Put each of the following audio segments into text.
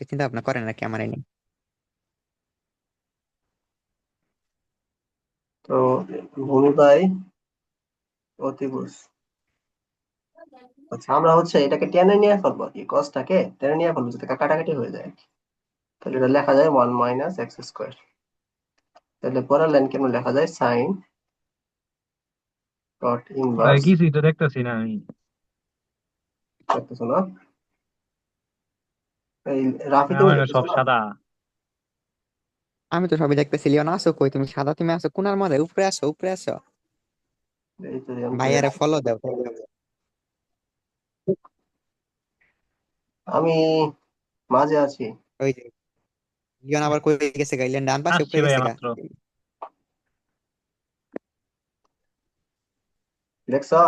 চিন্তা ভাবনা করেন নাকি আমার এনে? তো ভূমিবাই অতিভুজ। আচ্ছা, আমরা হচ্ছে এটাকে টেনে নিয়ে ফেলবো, কি কসটাকে টেনে নিয়ে ফেলবো যাতে কাটাকাটি হয়ে যায়। তাহলে এটা লেখা যায় 1 - x²। তাহলে পরের লাইন কেন লেখা যায় সাইন ডট ভাই ইনভার্স। কিছুই তো দেখতেছি না আমি। দেখতেছো না? এই রাফি তুমি আমার এখানে দেখতেছো সব না? সাদা। আমি তো সবই দেখতেছি। লিওন আসো কই? তুমি সাদা, তুমি আসো কোনার মধ্যে? উপরে আসো, উপরে আসো। এই তো আমি উপরে ভাইয়ারে আছি। ফলো দাও। আমি মাঝে আছি। ওই যে লিওন আবার কই গেছে গা? লিওন ডান পাশে আসছি উপরে ভাই গেছে গা। মাত্র। দেখছো?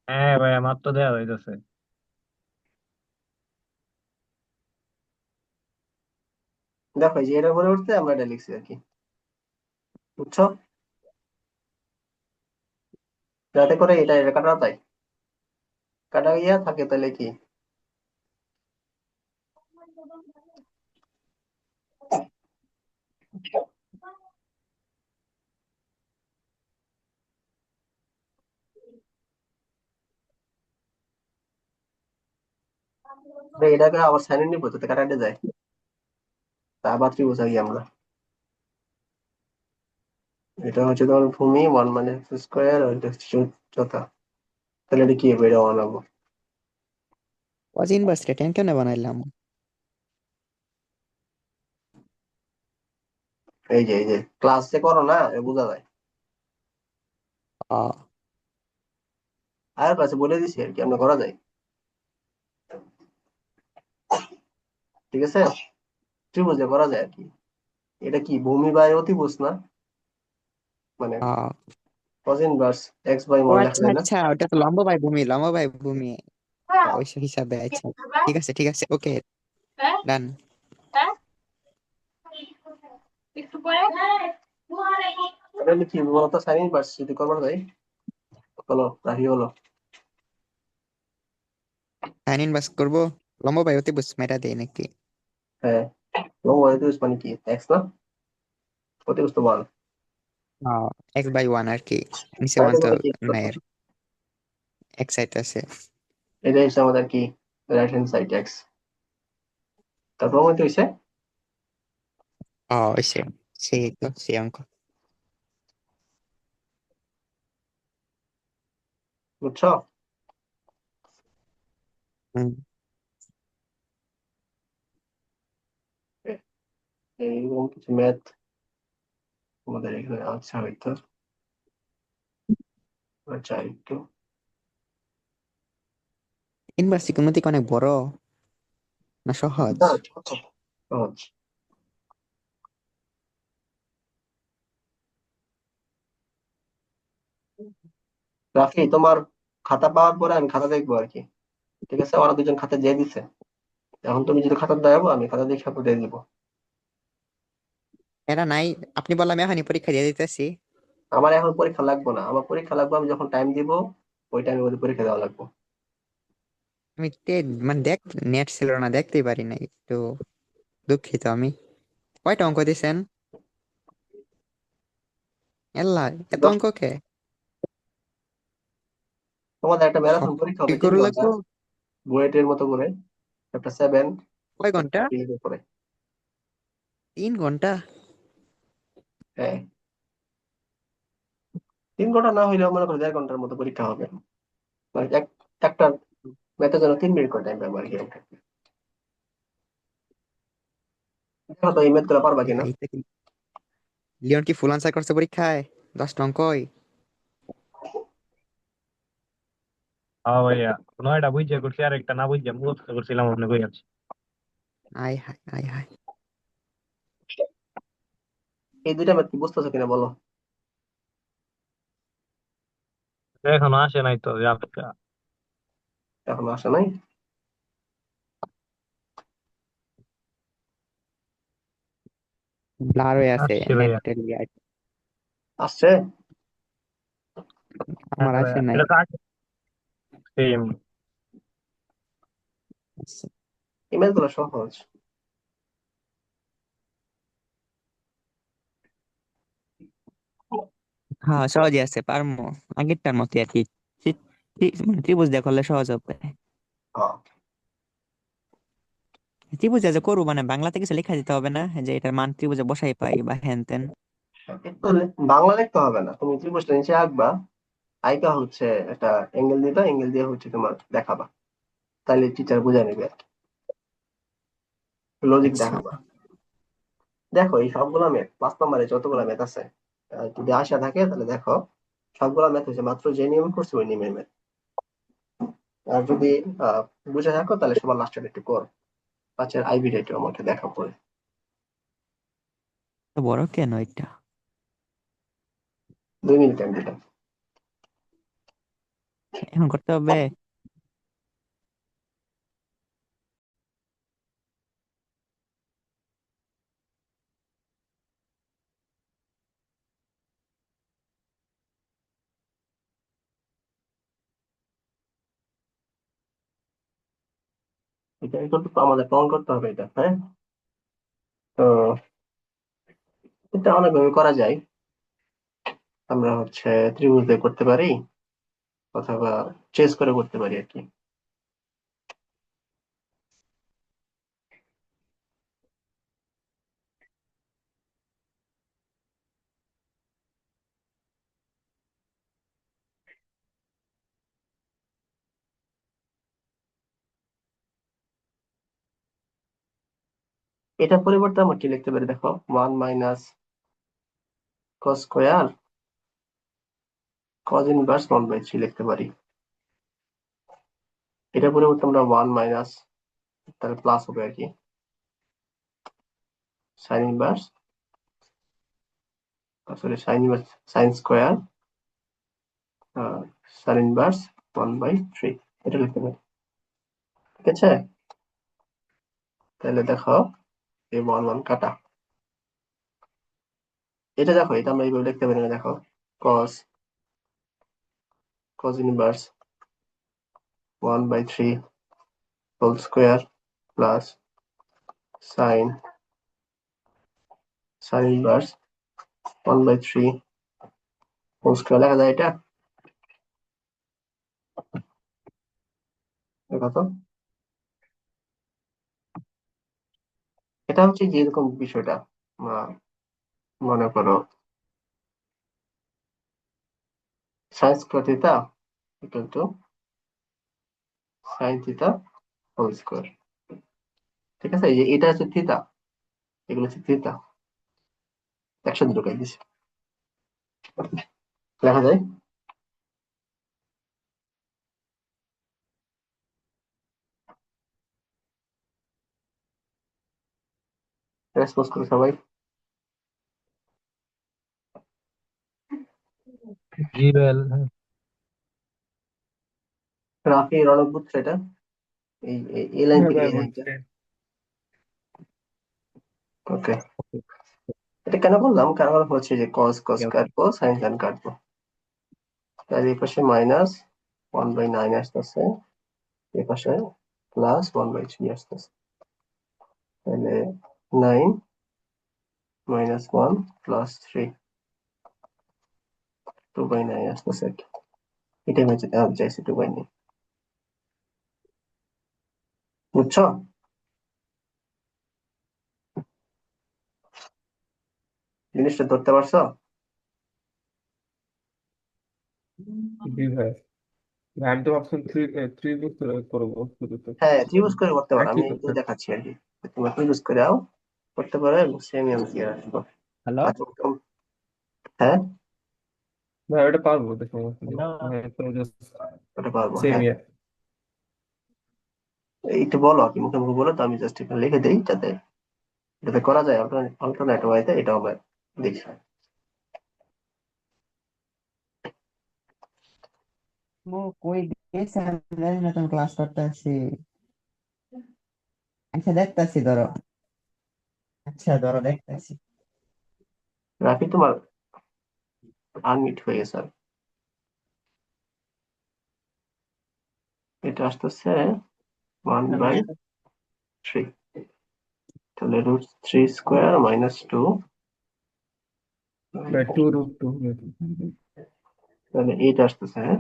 হ্যাঁ ভাই মাত্র দেওয়া হইতেছে। দেখো এই যে এর উপরে উঠতে আমরা এটা লিখছি আর কি, বুঝছো? যাতে করে এটা কাটা যায়, কাটা গিয়া থাকে তাহলে কি এটাকে আবার সাইনে নিবো যাতে কাটাতে যায়, তা আবার ত্রিভুজ আঁকি আমরা। এটা হচ্ছে তোমার ভূমি 1 - x², আর এটা হচ্ছে উচ্চতা। তাহলে এটা কি হবে? এটা বানাবো। কজ ইনভার্স রে টেন কেন বানাইলাম? এই যে ক্লাস যে করো না, এ বোঝা যায়। আহ আর ক্লাসে বলে দিছি আর কি আমরা করা যায়। ঠিক আছে, ত্রিভুজে করা যায় আর কি। এটা কি ভূমি বাই অতিভুজ না? মানে আহ cos ইনভার্স x/1 ও লেখা আচ্ছা যায় না? আচ্ছা, ওটা তো লম্ব বাই ভূমি, লম্ব বাই ভূমি। ওই সব হিসাবে আচ্ছা। ঠিক আছে ঠিক আছে, ওকে, ডান। তাহলে কি বলতো, সাইন ইনভার্স যদি করবার যায়, হলো রাহি হলো। সাইন ইনভার্স করবো। লম্ব বাই অতিভুজ মেটা দেই নাকি? হ্যাঁ, লম্ব অতিভুজ মানে কি এক্স না? অতিভুজ তো 1। এক্স বাই ওয়ান আর কি। নিচে ওয়ান তাহলে তো করে কি নাই করবো? আর, এক সাইড আছে। এটা হচ্ছে আমাদের কি রাইট হ্যান্ড সাইড এক্স। তারপর মনে হইছে, ওই সে, সেই তো সেই অঙ্ক। বুঝছো? হুম। এইরকম কিছু ম্যাথ আমাদের এখানে আছে হয়তো। আচ্ছা একটু ইনভার্স ত্রিকোণমিতি অনেক বড় না সহজ? না, ছোট, সহজ। রাফি, তোমার খাতা পাওয়ার পরে আমি খাতা দেখবো আর কি। ঠিক আছে, ওরা দুজন খাতা দিয়ে দিছে। এখন তুমি যদি খাতা দেবো, আমি খাতা দেখে আপনার দিয়ে দিবো। এরা নাই? আপনি বললাম এখনই পরীক্ষা দিয়ে দিতেছি। আমার এখন পরীক্ষা লাগবে না, আমার পরীক্ষা লাগবে আমি যখন টাইম দিব, ওই টাইমের মধ্যে পরীক্ষা দেওয়া লাগবে। আমি মানে নেট ছিল না, দেখতেই পারি নাই তো, দুঃখিত আমি। কয়টা অঙ্ক দিছেন? এল্লা, এত দশ। অঙ্ক কে? তোমাদের একটা সব ম্যারাথন পরীক্ষা কি হবে 3 ঘন্টা, করলে? বুয়েটের মতো করে, চ্যাপ্টার 7, কয় ঘন্টা? করে। 3 ঘন্টা? হ্যাঁ, 3 ঘন্টা না হইলেও মনে করো 1.5 ঘন্টার মতো পরীক্ষা হবে। মানে একটা ম্যাথের জন্য 3 মিনিট করে টাইম পাবো আর কি। দেখো তো এই ম্যাথ গুলো পারবা এ কিনা। ভাই, লিওন কি ফুল আনসার করছে পরীক্ষায়? 10টা অঙ্কই? হ্যাঁ ভাইয়া, নয়টা বুঝে করছি আর একটা না বুঝে মুখস্থ করছিলাম আপনি কই আছি। আয় হায় আয় হায়। এই দুইটা ম্যাথ কি বুঝতেছো কিনা বলো? এখনো আসে নাই তো যা। এখনো আসে নাই? ব্লার হয়ে আছে আসছে ভাইয়া। নেটের লিয়ে। আসছে? হ্যাঁ আমার আসে ভাইয়া, নাই। এটা তো আগে সেম। এই ম্যাথগুলো সহজ। হ্যাঁ, সহজই আছে, পারমো। আগেরটার মতো আর কি। মানে ত্রিভুজ দিয়ে করলে সহজ হবে। হ্যাঁ, ত্রিভুজে যে করবো মানে বাংলাতে কিছু লেখা দিতে হবে না, যে এটার মান ত্রিভুজে বসাই পাই বা হ্যান তেন? একটু বাংলা লিখতে হবে না, তুমি ত্রিভুজটা নিচে আঁকবা, আইকা হচ্ছে একটা অ্যাঙ্গেল দিবা, অ্যাঙ্গেল দিয়ে হচ্ছে তোমার দেখাবা, তাহলে টিচার বুঝে নেবে, লজিক আচ্ছা, দেখাবা। দেখো এই সবগুলা ম্যাথ 5 নম্বরে যতগুলা ম্যাথ আছে, যদি আশা থাকে তাহলে দেখো সবগুলা ম্যাথ হচ্ছে মাত্র যে নিয়ম করছে ওই নিয়মের ম্যাথ। আর যদি আহ বুঝে থাকো তাহলে সবার লাস্টের একটু কর, পাঁচের আইবিটা একটু আমাকে দেখা পড়ে। তো বড় কেন এটা? 2 মিনিট টাইম দিলাম। এখন করতে হবে? এটা একটু তো আমাদের প্রমাণ করতে হবে এটা, হ্যাঁ। তো এটা অনেকভাবে করা যায়। আমরা হচ্ছে ত্রিভুজ দিয়ে করতে পারি, অথবা চেস করে করতে পারি আর কি। এটা পরিবর্তে আমরা কি লিখতে পারি দেখো, 1 - cos² cos ইনভার্স 1/3 লিখতে পারি। এটা পরিবর্তে আমরা 1 তাহলে প্লাস হবে আর কি, sign inverse, sorry sign square sine inverse 1/3, এটা লিখতে পারি। ঠিক আছে, তাহলে দেখো এই 1 1 কাটা। এটা দেখো, এটা আমরা এইভাবে লিখতে পারি না, দেখো cos cos inverse 1/3 whole square plus sine sine inverse 1/3 whole square লেখা যায় এটা। দেখো তো, এটা হচ্ছে যে এরকম বিষয়টা, আহ, মনে করো sine square theta equal to sine theta whole square. ঠিক আছে, এই যে এটা হচ্ছে থিটা, এগুলো হচ্ছে থিটা, একসাথে ঢুকাই দিছি, লেখা যায়। রেসপন্স করে সবাই। জিবেল। রাফি রণক বুঝছো এটা, এই এই লাইন হ্যাঁ থেকে ভাই এই লাইনটা। বুঝছি। ওকে, এটা কেন বললাম, কারণ হচ্ছে যে কস কস কাটবো, সাইন সাইন কাটবো, তার এই পাশে -1/9 আসতেছে, এই পাশে +1/3 আসতেছে, তাহলে 9 - 1 + 3 2/9 আসতেছে আর কি। এটাই হচ্ছে চাইছি 2/9, বুঝছো? জিনিসটা ধরতে পারছো? জি ভাই, আমি তো ভাবছিলাম থ্রি বুঝতে করবো শুধু তো। হ্যাঁ, ত্রিভুজ করে করতে পারো, আমি একই একটু কথা। দেখাচ্ছি আর কি। তোমরা ত্রিভুজ করে করতে পারো এবং সেমি আমি দিয়ে রাখবো। হ্যালো, আচ্ছা হ্যাঁ, ভাই ওটা পারবো, তো সমস্যা নেই। হ্যালো। হ্যাঁ তো জাস্ট ওটা পারবো সেম হ্যাঁ। ইয়ার। একটু বলো আর কি, মুখে মুখে বলো, তো আমি জাস্ট এখানে লিখে দিই, যাতে যাতে করা যায় অল্টারনেট ওয়াইতে, এটাও আমরা দেখি। মো কই গেছে আমি জানি না, তুমি ক্লাস করতে আসছি। আচ্ছা, দেখতাছি, ধরো। আচ্ছা, ধরো, দেখতাছি। রাফি তোমার আনমিট হয়ে গেছে আর। এটা আসতেছে 1/3, তাহলে √3 স্কোয়ার মাইনাস 2, by 2√2 তাহলে এইটা আসতেছে, হ্যাঁ,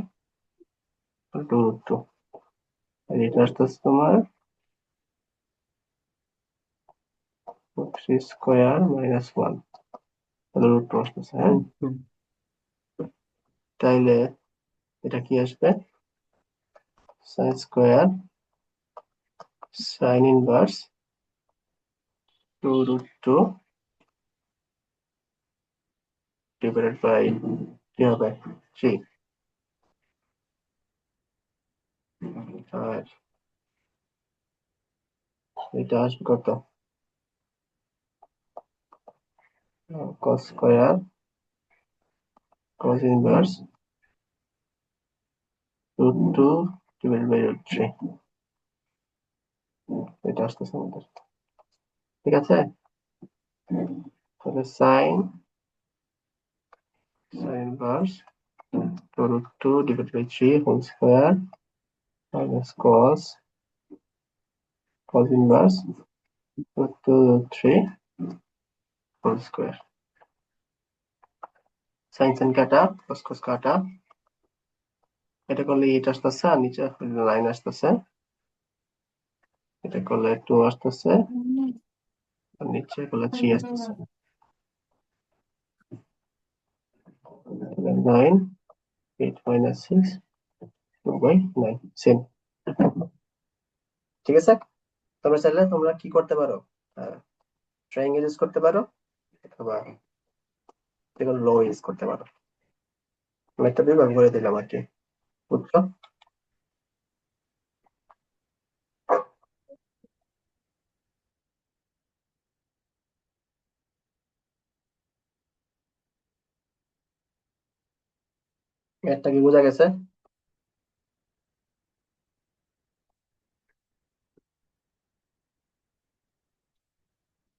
2√2, আর এটা আসতেছে তোমার 3 স্কোয়ার মাইনাস 1, তাহলে √2 আসতেছে, হ্যাঁ। √2 তাইলে এটা কি আসবে, sine square sine inverse 2√2 divided by কি হবে 3, আর এটা আসবে কত, cos square cos inverse √2 divided by √3, এটা আসতেছে আমাদের, ঠিক আছে। তাহলে sine inverse 2√2 divided by 3 whole square minus cos inverse √2 whole square, sine sine কাটা cos কাটা, এটা করলে এটা আসতেছে আর নিচে লাইন আসতেছে, এটা করলে 2 আসতেছে আর নিচে করলে 3 আসতেছে, 9 8 minus 6 2/9 সেম, ঠিক আছে। তোমরা চাইলে তোমরা কি করতে পারো, ট্রায়াঙ্গেল ইউজ করতে পারো অথবা যেগুলো লো ইউজ করতে পারো, আমি একটা বিভাগ করে দিলাম আর কি, বুঝছো। ম্যাথটা কি বোঝা গেছে?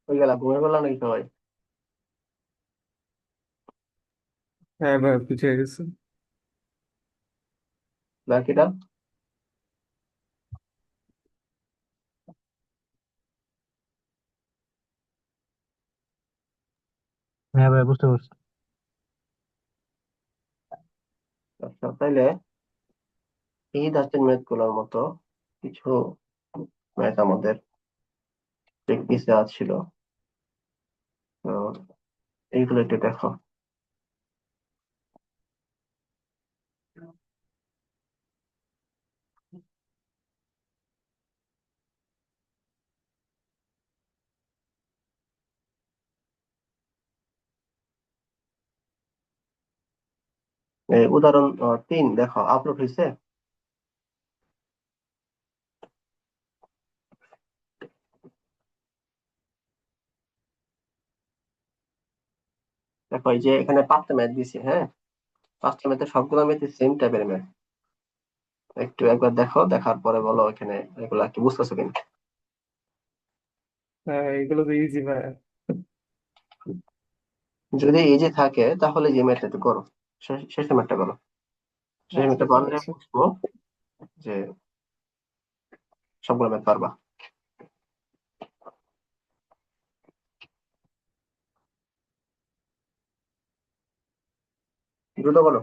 হয়ে গেল, ঘুমিয়ে পড়লাম নাকি সবাই? হ্যাঁ ভাই বুঝে গেছে বাকিটা হ্যাঁ ভাই বুঝতে পারছি। আচ্ছা, তাইলে এই ধাঁচের ম্যাথ গুলোর মতো কিছু ম্যাথ আমাদের প্র্যাকটিসে ছিল, তো এইগুলো একটু দেখো। উদাহরণ 3 দেখো, আপলোড হয়েছে। দেখো এই যে এখানে 5টা ম্যাথ দিছি, হ্যাঁ, 5টা ম্যাথের সবগুলো ম্যাথই সেম টাইপের ম্যাথ, একটু একবার দেখো, দেখার পরে বলো এখানে এগুলা কি বুঝতেছো কিনা। হ্যাঁ এগুলো তো ইজি ভাই যদি ইজি থাকে তাহলে যে ম্যাথটা একটু করো, শেষ ম্যাথটা করো, শেষ আচ্ছা ম্যাথটা ঠিক পারলে আছে বুঝবো যে সবগুলো ম্যাথ পারবা। দ্রুত করো।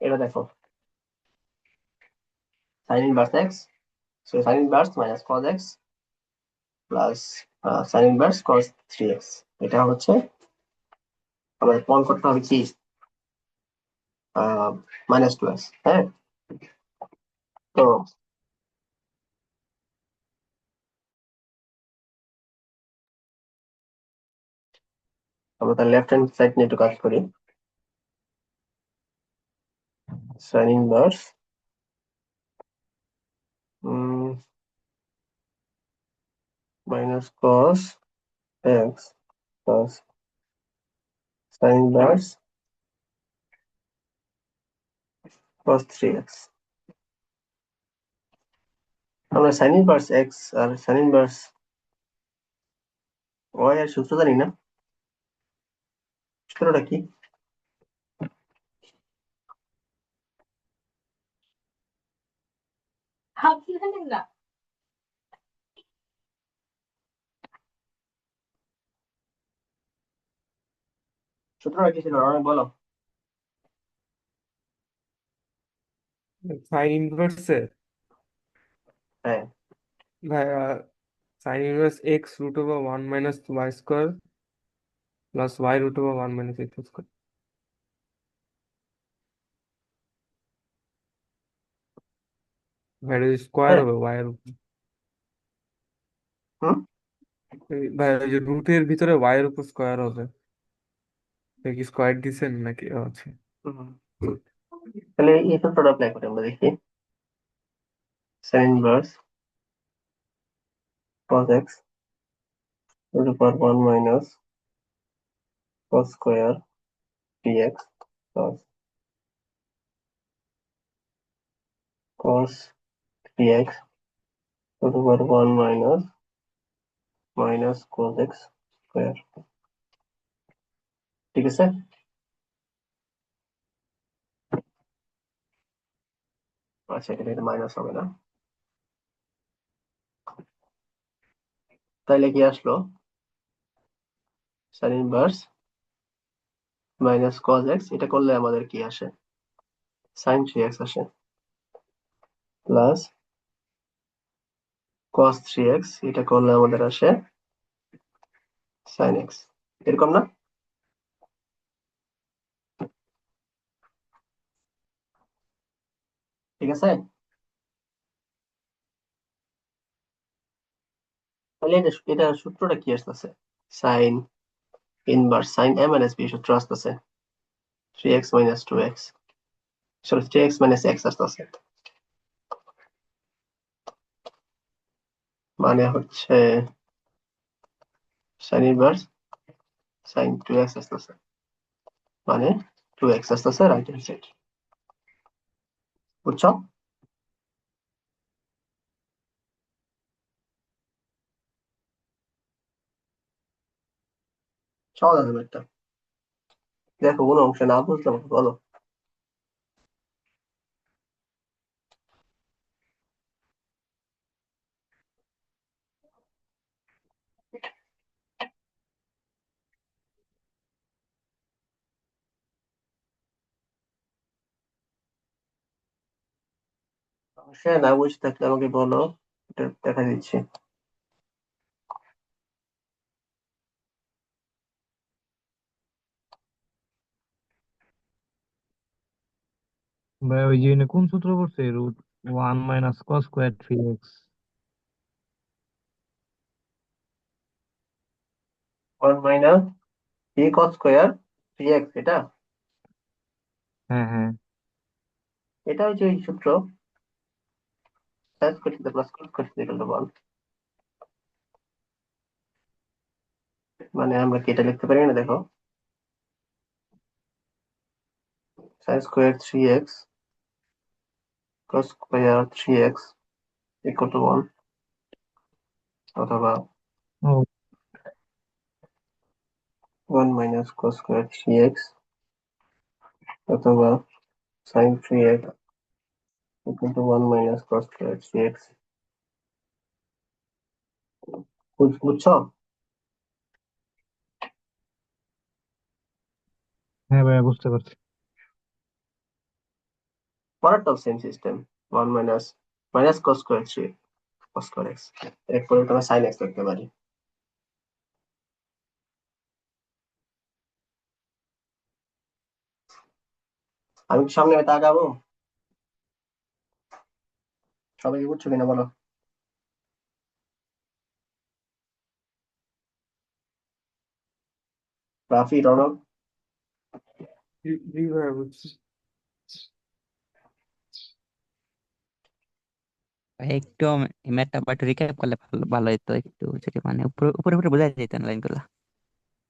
এটা দেখো, sign inverse x, sign inverse minus cos x plus sine inverse cause 3x, এটা হচ্ছে আমাদের প্রমাণ করতে হবে কি -2x, হ্যাঁ। তো আমরা তাহলে লেফট হ্যান্ড সাইড নিয়ে একটু কাজ করি। Sign inverse minus cos x plus sine inverse cos 3x। আমরা সাইন ইনভার্স এক্স আর সাইন ইনভার্স ওয়াই এর সূত্র জানি না, সূত্রটা কি? সূত্রটা কি ছিল রনি, বলো। সাইন ইনভার্সে হ্যাঁ, ভাই sine inverse x root over 1 - y² plus y root over 1 - x²। ভাই স্কোয়ার হ্যাঁ। হবে ওয়াই এর উপর। হুম ভাই ওই যে রুটের ভিতরে ওয়াই এর উপর স্কোয়ার হবে। এটা কি স্কোয়ার দিছেন নাকি আছে? হুম। তাহলে এই সূত্রটা অ্যাপ্লাই করি আমরা, দেখি। Sign inverse cos x root over 1 minus cos square dx plus cos 3x root over 1 minus cos x square। ঠিক আছে? আচ্ছা, এটা মাইনাস হবে না, তাইলে কি আসলো? Sign inverse minus cos x, এটা করলে আমাদের কি আসে? sin 3x আসে, প্লাস cos 3x, এটা করলে আমাদের আসে sin x। এরকম না? ঠিক আছে? তাহলে এটা সূত্রটা কি আসতেছে? Sign inverse sign a minus b সূত্র আসতেছে 3x minus 2x, sorry 3x minus x আসতেছে, মানে হচ্ছে সাইন ইনভার্স সাইন 2x আসতেছে, মানে 2x আসতেছে রাইট হ্যান্ড সাইড। বুঝছো? সহজ আছে একটা। দেখো কোনো অংশে না বুঝলে আমাকে বলো। অংশে না বুঝতে থাকলে আমাকে বলো, এটা দেখা দিচ্ছি। ভাই ওই যে কোন সূত্র পড়ছে, √1 - cos² 3x। 1 minus b cos square 3x, এটা হ্যাঁ হ্যাঁ। এটা হচ্ছে এই সূত্র, sin square theta plus cos square theta equal to 1। মানে আমরা কি এটা লিখতে পারি না? দেখো, sin square 3x cos square 3x equal to 1, অথবা ও 1 minus cos square 3x, অথবা sin 3x equal to 1 minus cos square 3x। বুঝছো? হ্যাঁ ভাই বুঝতে পারছি। পরেরটাও same system, 1 minus cos square 3 cos square x, এরপরে আমরা sin x লিখতে পারি। আমি কি সামনে হয়তো আগাবো? সবাই কি বুঝছো কিনা বলো। রাফি, রনক, জি ভাইয়া বুঝছি। ভাই একটু ম্যাথটা একটু রিক্যাপ করলে ভালো ভালো হতো, একটু যদি মানে উপরে উপরে উপরে বোঝা যেত না লাইনগুলো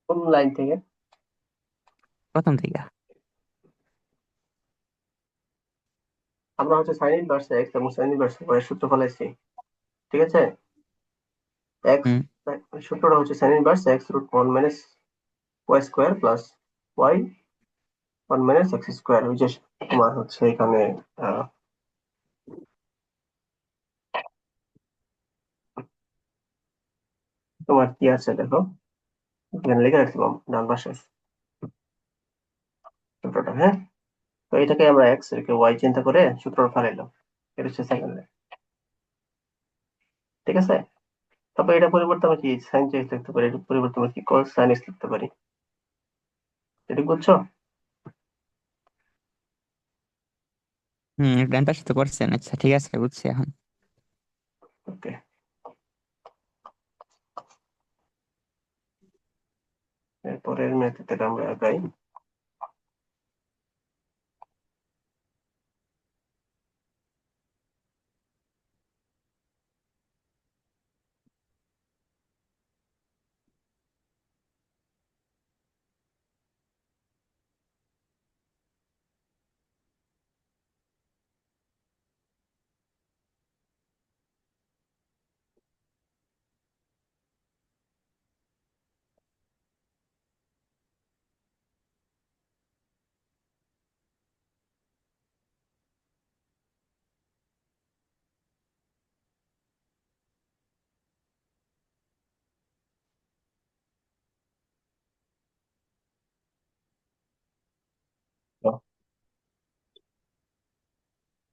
কোন লাইন থেকে? প্রথম থেকে। আমরা হচ্ছে সাইন ইনভার্স এক্স এবং সাইন ইনভার্স ওয়াই সূত্র ফলাইছি, ঠিক আছে? এক্স হুম। সূত্রটা হচ্ছে sine inverse x root one minus y square plus y one minus x square, ওই যে তোমার হচ্ছে এখানে আহ, তোমার কি আছে দেখো, এখানে লিখে রাখছিলাম ডান পাশে সূত্রটা, হ্যাঁ? তো এটাকে আমরা এক্স রেখে ওয়াই চিন্তা করে সূত্রটা ফেলাইলাম, এটা হচ্ছে সেকেন্ড, ঠিক আছে? তারপর এটা পরিবর্তে আমরা কি সাইন চেঞ্জ লিখতে পারি, এটা পরিবর্তে আমরা কি কস সাইন এক্স লিখতে পারি, এটা বুঝছো? ডান পাশে তো করছেন, আচ্ছা ঠিক আছে বুঝছি এখন। ওকে, এরপরের মেথডে আমরা আগাই।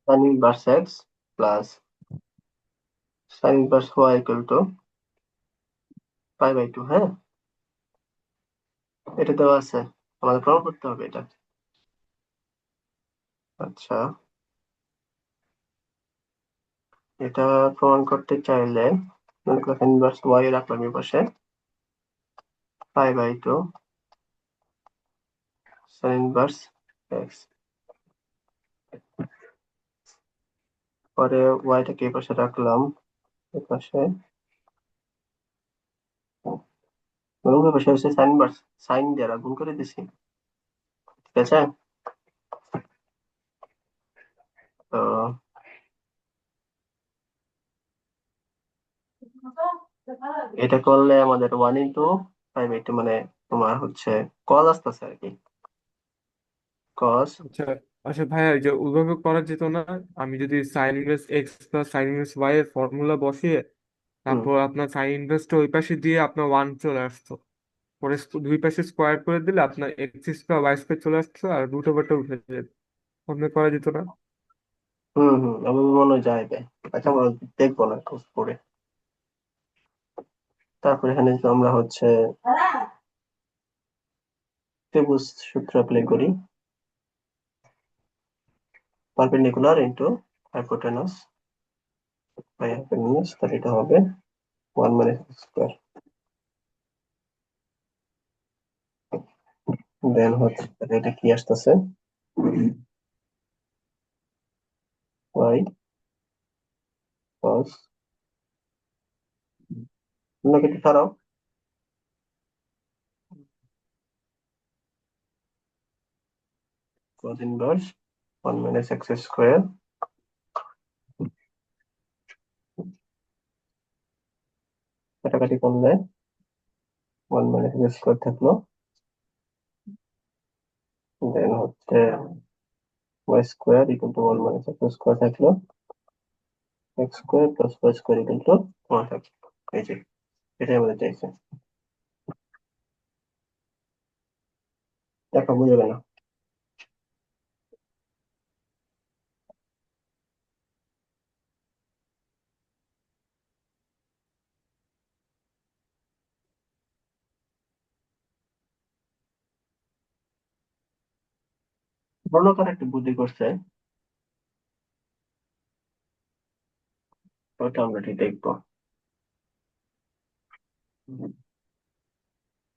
Sine inverse x plus sine inverse y equal to pi by two, হ্যাঁ? এটা দেওয়া আছে, আমাদের প্রমাণ করতে হবে এটা। আচ্ছা, এটা প্রমাণ করতে চাইলে মনে করো সাইন ইনভার্স ওয়াই রাখলাম এই পাশে, pi by two sine inverse x, পরে ওয়াইটাকে এই পাশে রাখলাম, এই পাশে মানে উভয় পাশে হচ্ছে সাইন ইনভার্স, সাইন দ্বারা গুণ করে দিছি, ঠিক আছে? তো এটা করলে আমাদের one into pi by two মানে তোমার হচ্ছে কস আসতেছে আর কি, কস। আচ্ছা আচ্ছা ভাইয়া, এই যে ওইভাবে করা যেত না? আমি যদি sine inverse x plus sine inverse y এর ফর্মুলা বসিয়ে হুম তারপর আপনার সাইন ইনভার্সটা ওই পাশে দিয়ে আপনার ওয়ান চলে আসতো, পরে দুই পাশে স্কোয়ার করে দিলে আপনার এক্স স্কোয়ার ওয়াই স্কোয়ার চলে আসতো আর রুট ওভারটা উঠে যেত। ওভাবে করা যেত না? আমার মনে হয় যাইবে। আচ্ছা, আমরা দেখবো না খোঁজ করে। তারপর এখানে যদি আমরা হচ্ছে ত্রিভুজ সূত্র অ্যাপ্লাই করি, perpendicular into hypotenuse by hypotenuse, তাহলে এটা হবে ওয়ান মাইনাস স্কোয়ার, দেন হচ্ছে তাহলে এটা কি আসতেছে, ওয়াই কস, তোমরা কেটে সরাও, cos inverse one minus x square, কাটাকাটি করলে ওয়ান মাইনাস এক্স স্কোয়ার থাকলো, দেন হচ্ছে y square equal to one minus x square থাকলো, x square plus y square equal to one থাকলো। এই যে এটাই আমাদের চাইছে, দেখো বুঝে গেল। বর্ণকার একটা বুদ্ধি করছে, ওটা আমরা ঠিক দেখবো।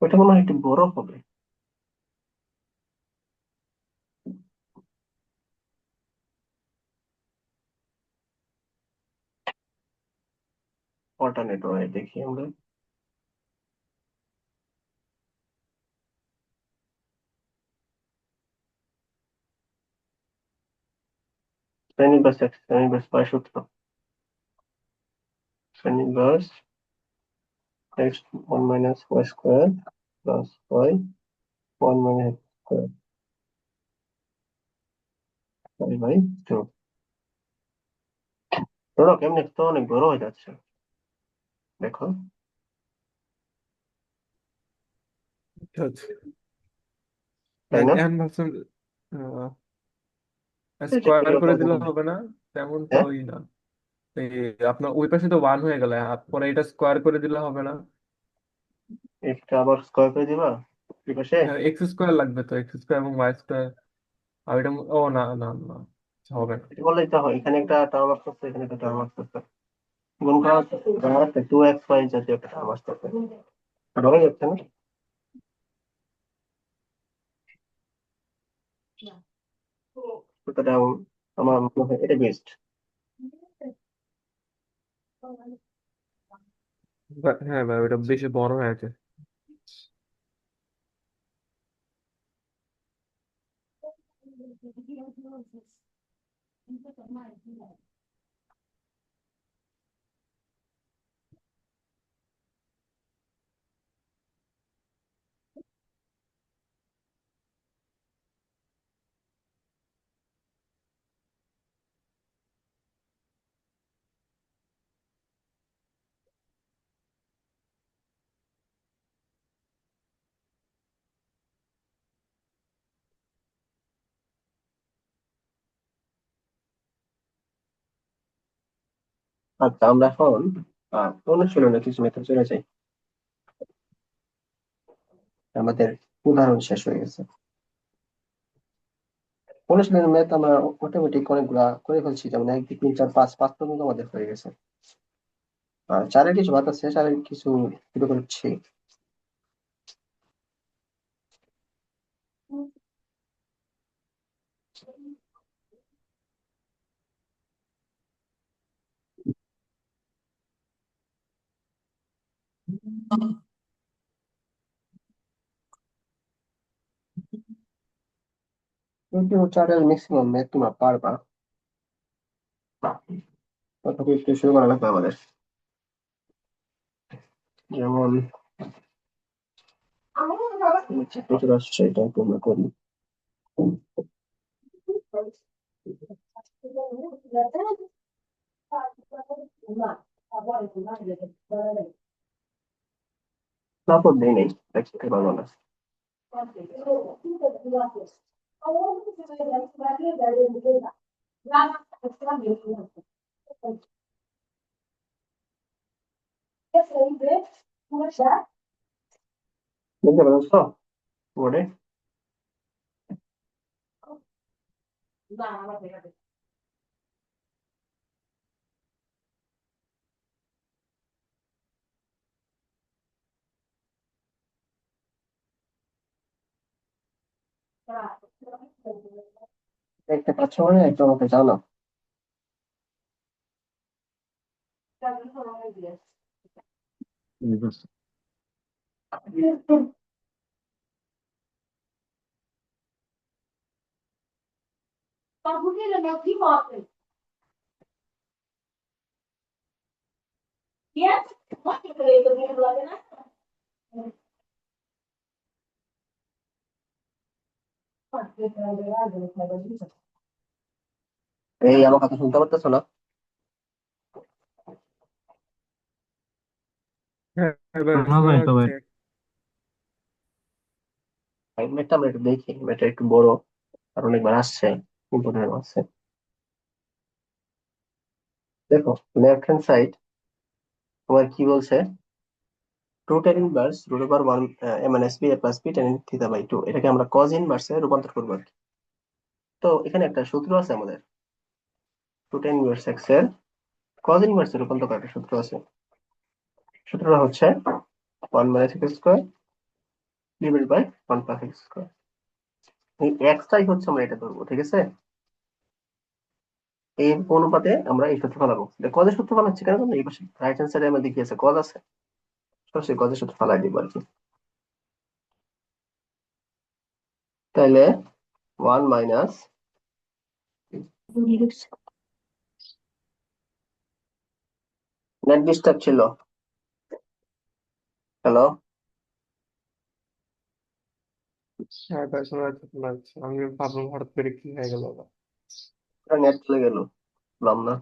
ওটা মনে হয় একটু বড় হবে। অল্টারনেট ওয়ে দেখি আমরা। tan inverse x, tan inverse y সূত্র, tan inverse x 1 minus y square plus y 1 minus x square by 2। ধরো কেমনে তো অনেক বড় হয়ে যাচ্ছে, দেখো আচ্ছা, তাই না? এখন ভাবছেন এই যে স্কোয়ার করে কিরকম দিলে হবে? হবে না, তেমন তো হ্যাঁ, না। এই আপনার ওই পাশে তো 1 হয়ে গেল, পরে এটা স্কোয়ার করে দিলে হবে না। এটা আবার স্কয়ার করে দিবা এই পাশে। হ্যাঁ, এক্স স্কোয়ার লাগবে তো, এক্স স্কোয়ার এবং ওয়াই স্কোয়ার। আর এটা ও না না না, হবে না। এটা বললেই তো হয়, এখানে একটা টার্ম আসতেছে, এখানে একটা টার্ম আসতেছে, গুণ করা হচ্ছে 2xy জাতীয় একটা টার্ম আসতেছে, ধরে যাচ্ছে না? সুতরাং আমার মনে হয় এটা বেস্ট। হ্যাঁ ভাই, ওটা বেশি বড় হয়ে আছে। আচ্ছা, আমরা এখন অনুশীলনে কিছু মেথড চলে যাই। আমাদের উদাহরণ শেষ হয়ে গেছে। অনুশীলনের ম্যাথ আমরা অটোমেটিক অনেকগুলা করে ফেলছি, যেমন 1 2 3 4 5 5 তো কিন্তু আমাদের হয়ে গেছে। আর চারের কিছু বাদ আছে, চারের কিছু শুরু করছি। কিন্তু চারের ম্যাক্সিমাম ম্যাথ তোমরা পারবা, তথাপি একটু শুরু করা লাগবে আমাদের। যেমন প্রচুর আসছে, এটা একটু আমরা করি। তারপর দিই নেই, দেখতে পারবো না। দেখতে পাচ্ছ বোর্ডে? দেখতে পাচ্ছ মানে একটু আমাকে জানাও। এই আমার কথা শুনতে পারতেছো না? হ্যাঁ এবার শোনা শোনা যায় তো ভাই। যাচ্ছে। ম্যাথটা আমরা একটু দেখি, ম্যাথটা একটু বড় আর অনেকবার আসছে, ইম্পর্টেন্ট আছে। দেখো লেফট হ্যান্ড সাইড তোমার কি বলছে, 2 tan inverse root over 1 a minus b a plus b tan theta by 2, এটাকে আমরা cos ইনভার্সে রূপান্তর করবো আর কি। তো এখানে একটা সূত্র আছে আমাদের, 2 tan ইনভার্স x এর cos ইনভার্সে রূপান্তর করার একটা সূত্র আছে। সূত্রটা হচ্ছে 1 minus x square divided by 1 plus x square. এই x টাই হচ্ছে আমরা এটা ধরবো, ঠিক আছে? এই অনুপাতে আমরা এই সূত্র ফেলাবো। এটা কজের সূত্র ফেলাচ্ছি কেন জানো? এই পাশে রাইট হ্যান্ড সাইডে আমরা দেখিয়েছে কজ আছে, সরাসরি কজের সূত্র ফেলাই দিব আর কি। তাহলে 1 মাইনাস নেট ডিস্টার্ব ছিল। হ্যালো, হ্যাঁ ভাই শোনা যাচ্ছে। আমি ভাবলাম হঠাৎ করে কি হয়ে গেল আবার। নেট চলে গেল, বললাম না।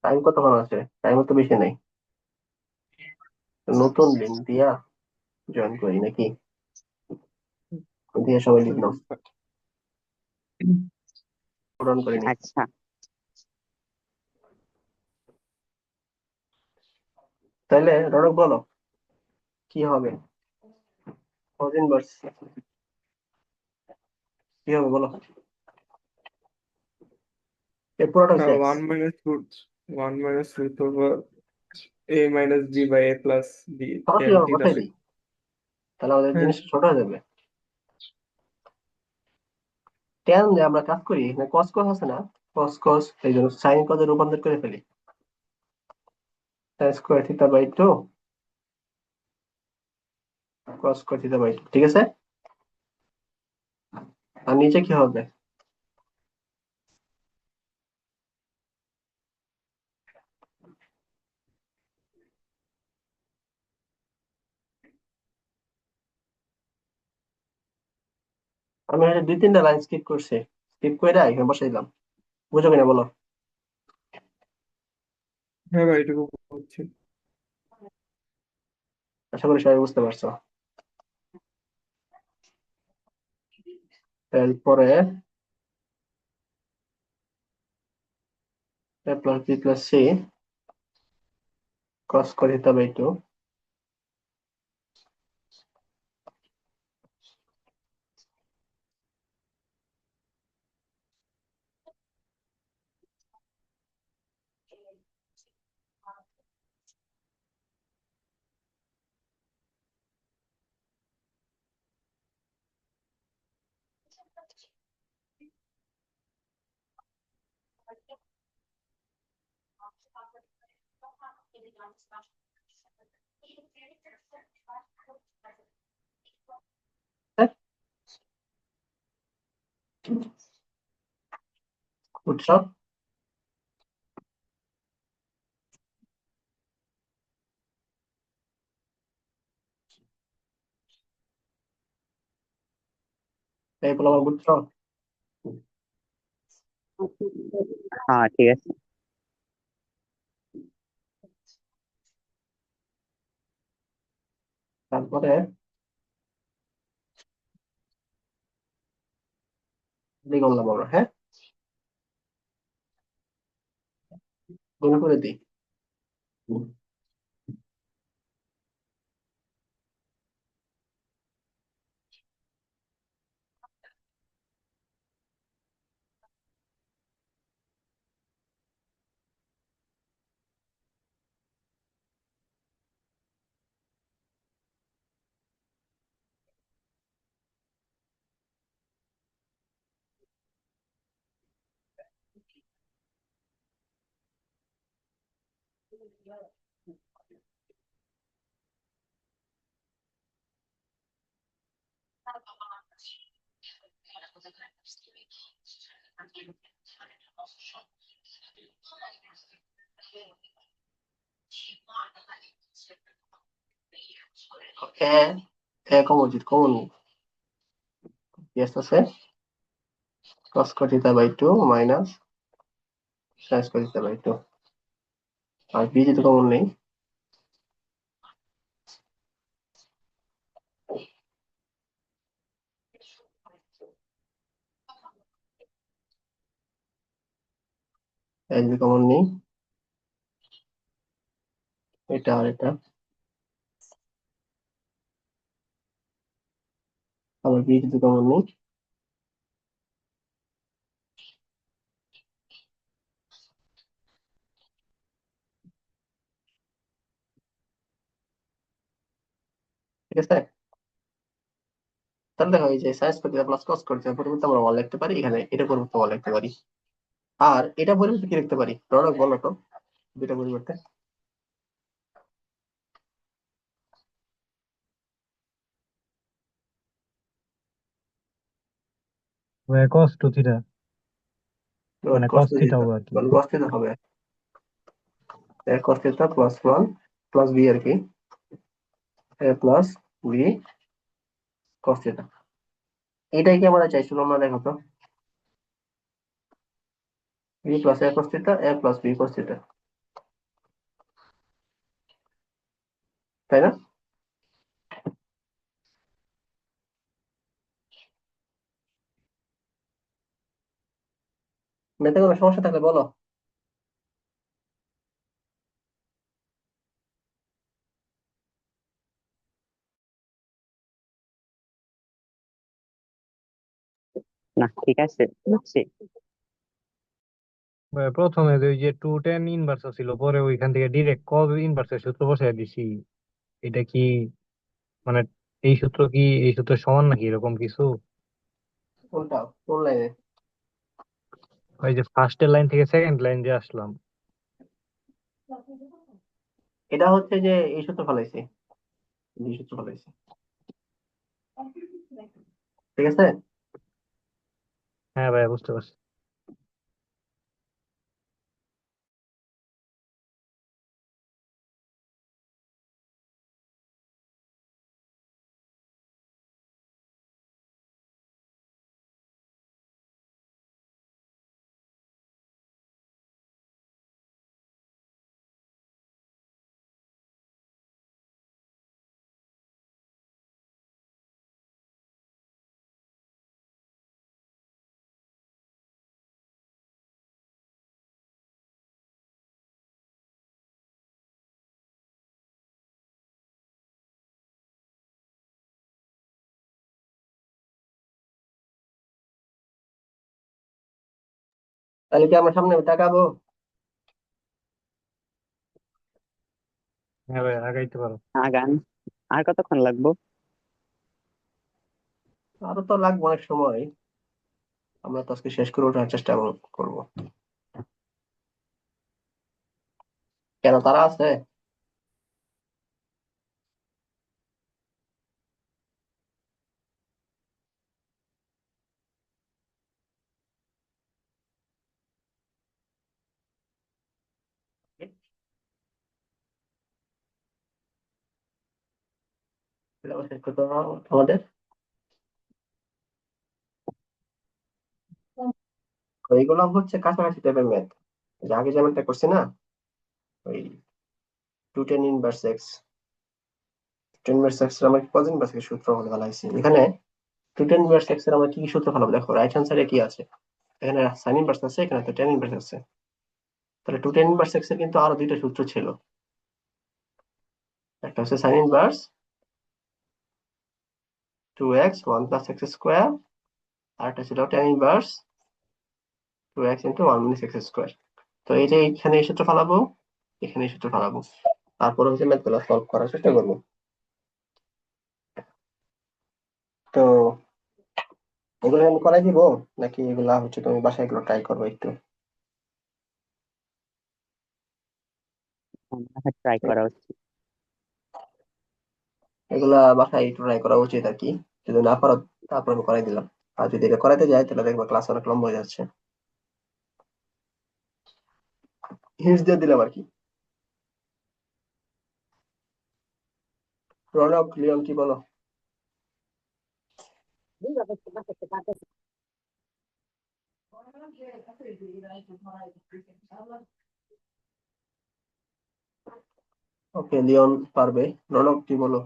টাইম কতক্ষণ আছে? টাইম তো বেশি নেই। নতুন লিঙ্ক দিয়া জয়েন করি নাকি? দিয়ে সবাই লিখলাম, পূরণ করে নি। আচ্ছা, তাহলে রনক বলো কি হবে? কজ ইনভার্স কি হবে বলো? এর পুরোটা হচ্ছে x. 1 minus root over a minus b by a plus b সরাসরি tan আমরা theta। বসাই দিই, তাহলে আমাদের হ্যাঁ জিনিস ছোট হয়ে যাবে। ট্যান দিয়ে আমরা কাজ করি না, কস কস আছে না, কস কস এই জন্য সাইন কজে রূপান্তর করে ফেলি। Sine square theta by 2 cos square theta by 2, ঠিক আছে? আর নিচে কি হবে? আমি হয়তো 2-3টা লাইন স্কিপ করছি, স্কিপ করে এখানে বসাই দিলাম। বুঝো কিনা বলো? হ্যাঁ ভাই এটুকু হচ্ছে। আশা করি সবাই বুঝতে পারছো। এরপরে a plus b plus c cos square theta by 2। বুঝছো? এই বলো আমার, বুঝছো? হ্যাঁ ঠিক আছে। তারপরে কি করলাম আমরা? হ্যাঁ, গুণ করে দিই। এ এ কমন জিত কমন আছে, cos square theta by 2 মাইনাস sin square theta by 2। আর বি যেহেতু কমন নেই, এ যদি কমন নেই, এটা আর এটা, আবার বি যদি কমন নেই, ঠিক আছে? তাহলে দেখো এই যে sine square theta plus cos square থিটার পরিবর্তে আমরা 1 লিখতে পারি, এখানে এটা পরিবর্তে 1 লিখতে পারি। আর এটা পরিবর্তে কি লিখতে পারি রনক বলো তো, দুটা পরিবর্তে। কস টু থিটা, মানে কস কস থিটা হবে আর কি। কস থিটা হবে cos theta plus 1 plus b আর কি, প্লাস বি কস থিটা। এটাই কি আমরা চাইছিলাম না, দেখো তো, বি প্লাস এ কস থিটা এ প্লাস বি কস থিটা, তাই না? মেতে কোনো সমস্যা থাকলে বলো। না ঠিক আছে, বুঝছি। প্রথমে যে ওই যে টু টেন ইনভার্স ছিল, পরে ওইখান থেকে ডিরেক্ট কজ ইনভার্সের সূত্র বসাই দিছি। এটা কি মানে এই সূত্র কি এই সূত্রের সমান নাকি এরকম কিছু? কোনটা, কোন লাইনে? ওই যে ফার্স্টের লাইন থেকে সেকেন্ড লাইন যে আসলাম। এটা হচ্ছে যে এই সূত্র ফলাইছি, এই সূত্র ফলাইছি, ঠিক আছে? হ্যাঁ ভাই, বুঝতে পারছি। তাহলে কি আমরা সামনে তাকাবো? হ্যাঁ ভাই, আগাইতে পারো। আগান। আর কতক্ষণ লাগবো? আরো তো লাগবে অনেক সময়, আমরা তো আজকে শেষ করে ওঠার চেষ্টা করবো। কেন, তারা আছে? সিলেবাস শেষ করতে হবে আমাদের। তো এইগুলো হচ্ছে কাছাকাছি টাইপের ম্যাথ, আগে যেমনটা করছি না, ওই two tan inverse x, tan inverse x এর আমরা কজ ইনভার্স এর সূত্র বলে ফেলাইছি। এখানে টু টেন ইনভার্স এক্স এর আমরা কি কি সূত্র ফেলাবো, দেখো রাইট হ্যান্ড সাইডে কি আছে, এখানে সাইন ইনভার্স আছে, এখানে তো টেন ইনভার্স আছে। তাহলে টু টেন ইনভার্স এক্স এর কিন্তু আরো দুইটা সূত্র ছিল, একটা হচ্ছে sine inverse two x one plus x square, আর একটা ছিল tan inverse two x into one minus x square. তো এই যে এখানে এই সূত্র ফেলাবো, এখানে এই সূত্র ফেলাবো, তারপরে হচ্ছে ম্যাথ গুলো সলভ করার চেষ্টা করবো। তো এগুলো আমি করাই দিব, নাকি এগুলা হচ্ছে তুমি বাসায় এগুলো ট্রাই করবো একটু? ট্রাই করা উচিত। এগুলা বাসায় একটু ট্রাই করা উচিত আর কি, যদি না পারো তারপর আমি করাই দিলাম। আর যদি এটা করাইতে যাই তাহলে দেখবো ক্লাস অনেক লম্বা হয়ে যাচ্ছে। হিন্টস দিয়ে দিলাম আর কি। রনক, লিওন, কি বলো? ওকে, লিওন পারবে। রনক, কি বলো?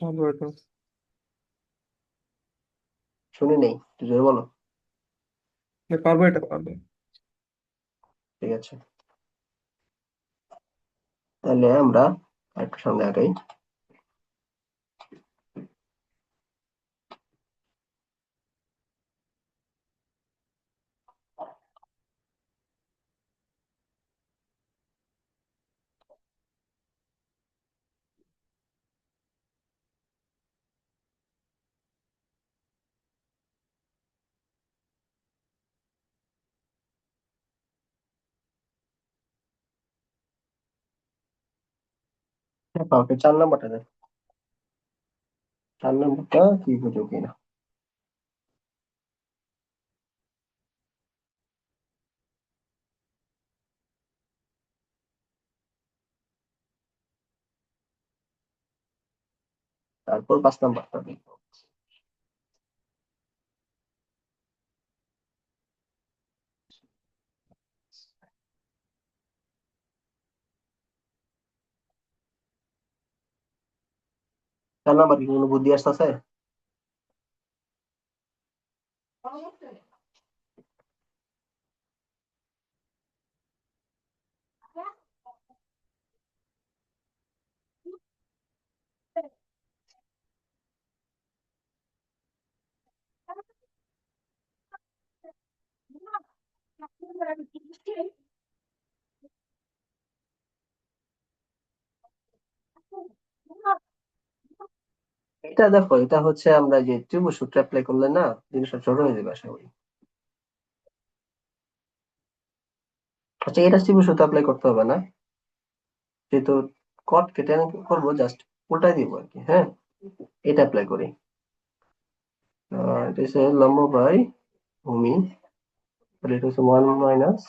পারবো এটা। শুনি নেই, একটু জোরে বলো। পারবো, এটা পারবো। ঠিক আছে, তাহলে আমরা একটু সামনে আগাই। ওকে 4 নম্বরটা দেখ, 4 নম্বরটা কি বুঝো কিনা। তারপর 5 নম্বরটা দেখো। 4 নম্বর কি কোনো বুদ্ধি আসতেছে? এটা দেখো, এটা হচ্ছে আমরা যে ত্রিভুজ সূত্র অ্যাপ্লাই করলে না জিনিসটা ছোট হয়ে যাবে আশা করি। আচ্ছা, এটা ত্রিভুজ সূত্র অ্যাপ্লাই করতে হবে না, যেহেতু কট কেটে করবো, জাস্ট উল্টাই দিব আর কি। হ্যাঁ, এটা অ্যাপ্লাই করি। এটা হচ্ছে লম্ব বাই ভূমি, তাহলে এটা হচ্ছে 1 মাইনাস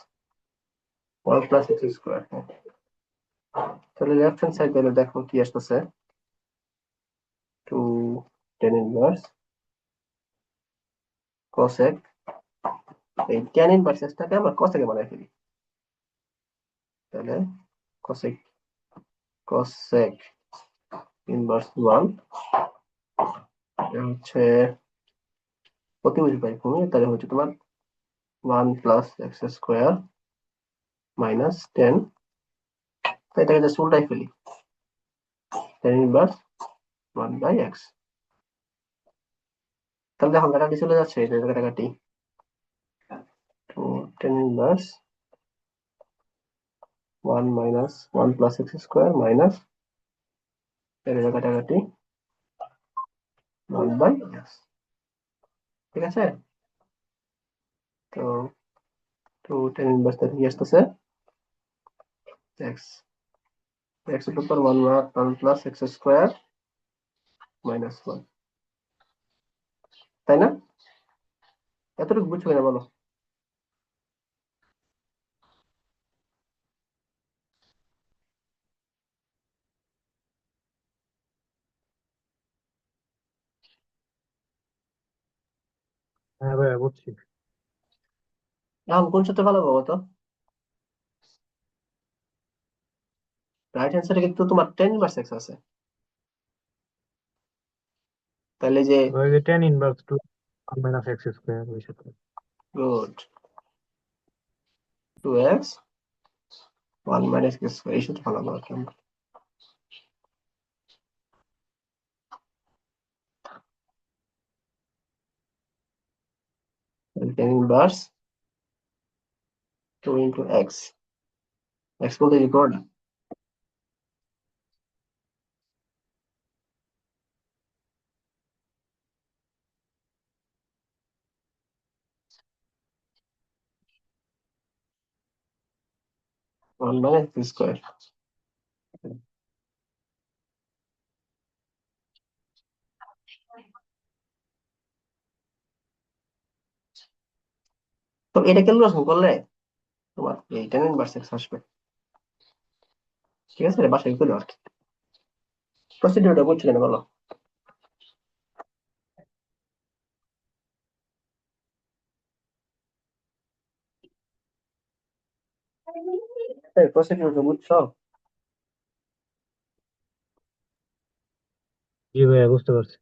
1 প্লাস এক্স স্কোয়ার। তাহলে লেফট হ্যান্ড সাইড তাহলে দেখো কি আসতেছে, 2 tan ইনভার্স cosec। এই tan ইনভার্স টাকে আমরা cosec এ বানাই ফেলি, তাহলে cosec cosec ইনভার্স 1, এটা হচ্ছে প্রতিভুজ বাই ভূমি, তাহলে হচ্ছে তোমার 1 প্লাস এক্স স্কোয়ার মাইনাস 10। তাই এটাকে জাস্ট উল্টাই ফেলি, tan ইনভার্স 1 বাই এক্স। তাহলে দেখো কাটাটি চলে যাচ্ছে, এটা কাটাকাটি, তো tan inverse 1 minus 1 plus x square minus এটা কাটাকাটি 1 বাই এক্স। ঠিক আছে, তো 2 tan ইনভার্স কি আসতেছে, এক্স এক্স এর উপর 1 প্লাস এক্স স্কোয়ার মাইনাস 1, তাই না? এতটুকু বুঝছো কিনা বলো? হ্যাঁ ভাইয়া বুঝছি। এখন কোন সূত্র ভালো পাবো তো? রাইট হ্যান্ড সাইডে কিন্তু তোমার tan ইনভার্স এক্স আছে, তাহলে যে ওই যে tan inverse two one minus x square ওই সাথে। Good 2x 1 minus x square, এই সূত্র ভালো পাবো আমরা। tan inverse 2 into x, x বলতে রিকর্ড 1 মাইনাস এক্স স্কোয়ার। তো এটা ক্যালকুলেশন করলে তোমার এই tan ইনভার্স এক্স আসবে। ঠিক আছে, বাসায় করে আর কি, প্রসিডিউরটা বুঝছো কিনা বলো? প্রসিডিউরটা বুঝছো? জি ভাইয়া বুঝতে পারছি।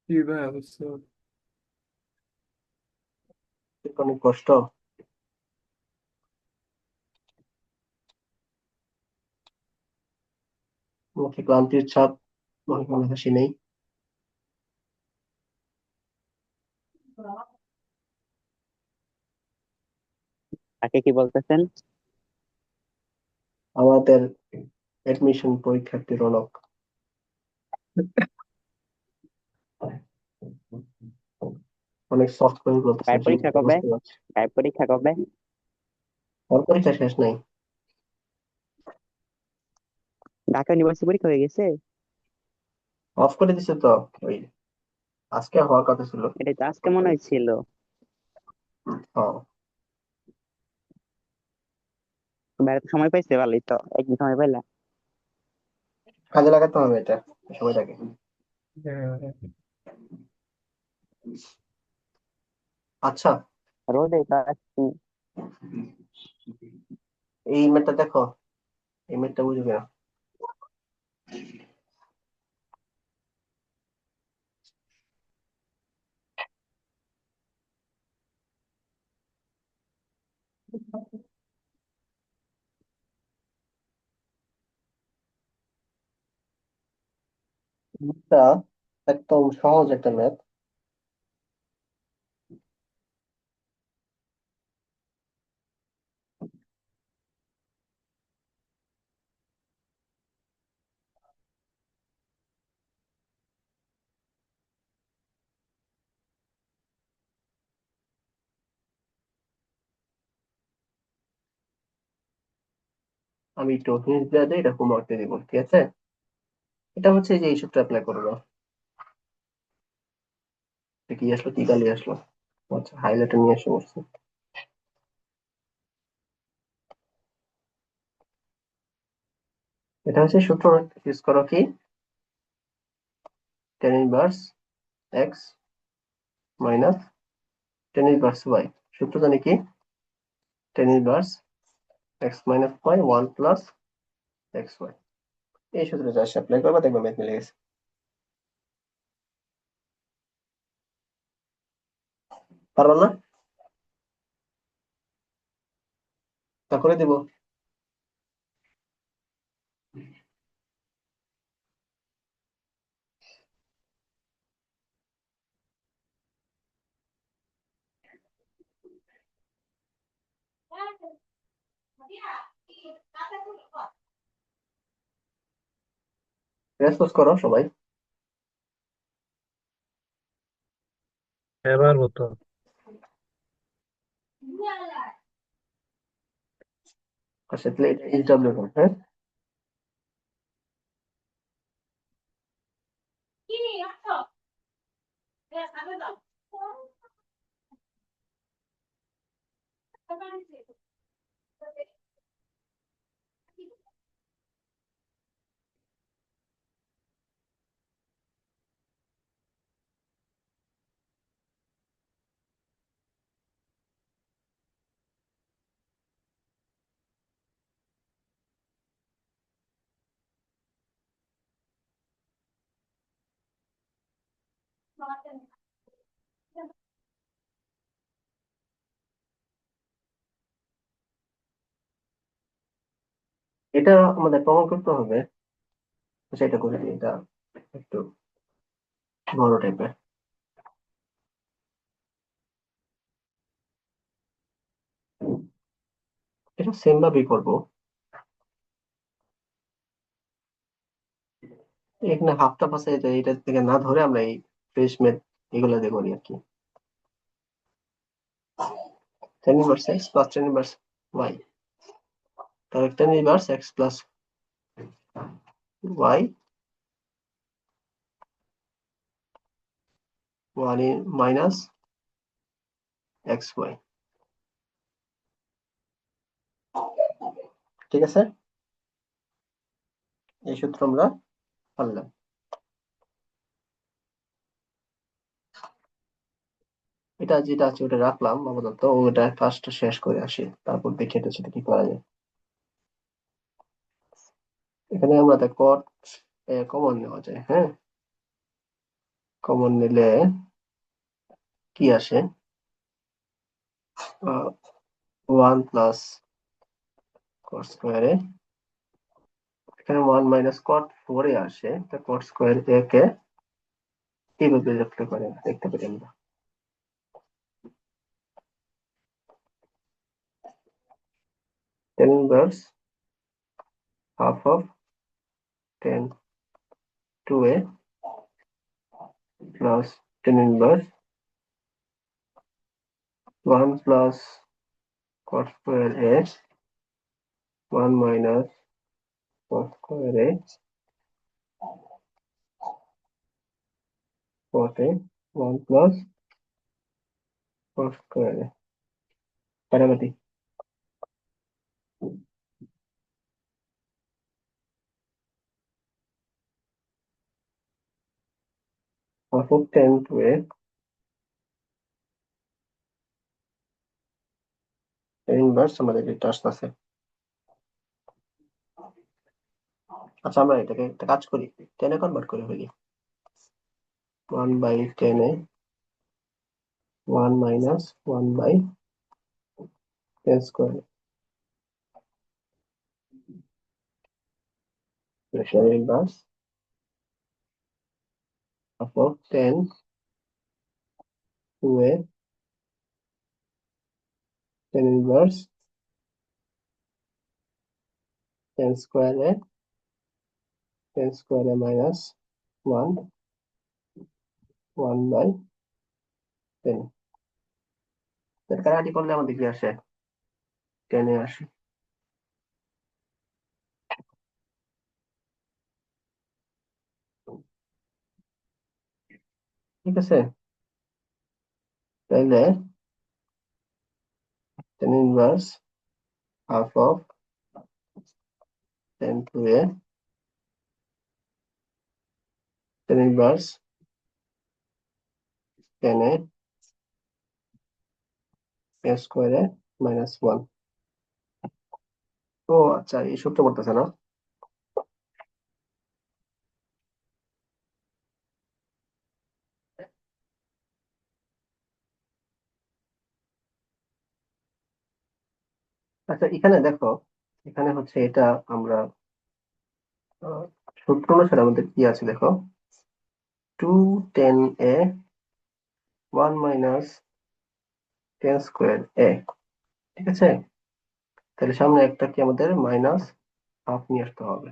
কি ভাই অবস্থা? অনেক কষ্ট, মুখে ক্লান্তির ছাপ, মুখে কোনো হাসি নেই। তাকে কি বলতেছেন? আমাদের এডমিশন পরীক্ষার্থী রনক অনেক সফট করে বলতেছে, কার পরীক্ষা কবে? বুঝতে পারছি। কার পরীক্ষা কবে? ওর পরীক্ষা শেষ নাই। ঢাকা ইউনিভার্সিটি পরীক্ষা হয়ে গেছে? অফ করে দিছে তো, ওই আজকে হওয়ার কথা ছিল। এটাই তো আজকে মনে হয়েছিল। হ্যাঁ, বেড়াতে সময় পাইছে, ভালোই তো, একদিন সময় পাইলা। কাজে লাগাতে হবে এটা সময়টাকে। আচ্ছা, রোদে তো আসছি। এই ম্যাথটা দেখো, এই ম্যাথটা বুঝবে না। ম্যাথটা একদম সহজ একটা ম্যাথ। আমি একটু হিন্ট দেওয়া দিই, এটা হোমওয়ার্ক দিয়ে দিব, ঠিক আছে? এটা হচ্ছে যে এই সূত্র অ্যাপ্লাই করবো। এটা কি আসলো, কি কালি আসলো? আচ্ছা, হাইলাইটার নিয়ে এসে বসছি। এটা হচ্ছে সূত্র, ইউজ করো কি, tan inverse x minus tan inverse y. সূত্র জানি কি, tan inverse x minus y one plus x y. এই সূত্রটা জাস্ট অ্যাপ্লাই করবা, দেখবে ম্যাথ মিলে গেছে। পারবা না? তারপরে দিব। রেসপন্স করো সবাই। এবার হতো। আচ্ছা, তাহলে এটা এইচ ডাব্লিউ, হ্যাঁ। এটা আমাদের প্রমাণ করতে হবে। আচ্ছা, এটা করে দিই, এটা একটু বড় টাইপের। এটা সেম ভাবেই করবো। এখানে হাফটা পাশে এটা থেকে না ধরে আমরা এই ফ্রেশ ম্যাথ এগুলো দিয়ে করি আর কি। Tan inverse x plus tan inverse y, তাহলে tan inverse x plus y one minus x y, ঠিক আছে? এই সূত্র আমরা পারলাম। এটা যেটা আছে ওটা রাখলাম আপাতত, ওটা কাজটা শেষ করে আসি, তারপর দেখি এটা সেটা কি করা যায়। এখানে আমরা কট কমন নেওয়া যায়, হ্যাঁ। কমন নিলে কি আসে, ওয়ান প্লাস কট স্কোয়ারে, এখানে ওয়ান মাইনাস কট ফোরে আসে, তা কট স্কোয়ার এ কে কিভাবে লিখতে পারি দেখতে পারি আমরা। Ten inverse half of ten two A plus tan inverse one plus cos square a 1 minus cos square a cos a 1 plus cos square a কাটাকাটি half of tan to a tan inverse আমাদের এটা আসতেছে। আচ্ছা আমরা এটাকে একটা কাজ করি, টেনে কনভার্ট করে ফেলি। 1 by tan a 1 minus 1 by tan square tan inverse half of tan to a tan inverse tan square a minus 1 1 by tan। এর কাটাকাটি করলে আমাদের কি আসে? tan a আসে। ঠিক আছে, তাহলে tan inverse half of tan to a tan inverse tan a tan square a minus 1। ও আচ্ছা, এই সূত্র করতেছে না? আচ্ছা এখানে দেখো, এখানে হচ্ছে এটা আমরা আহ, সূত্র অনুসারে আমাদের কি আছে দেখো, 2 tan a 1 minus tan square a। ঠিক আছে, তাহলে সামনে একটা কি আমাদের মাইনাস হাফ নিয়ে আসতে হবে,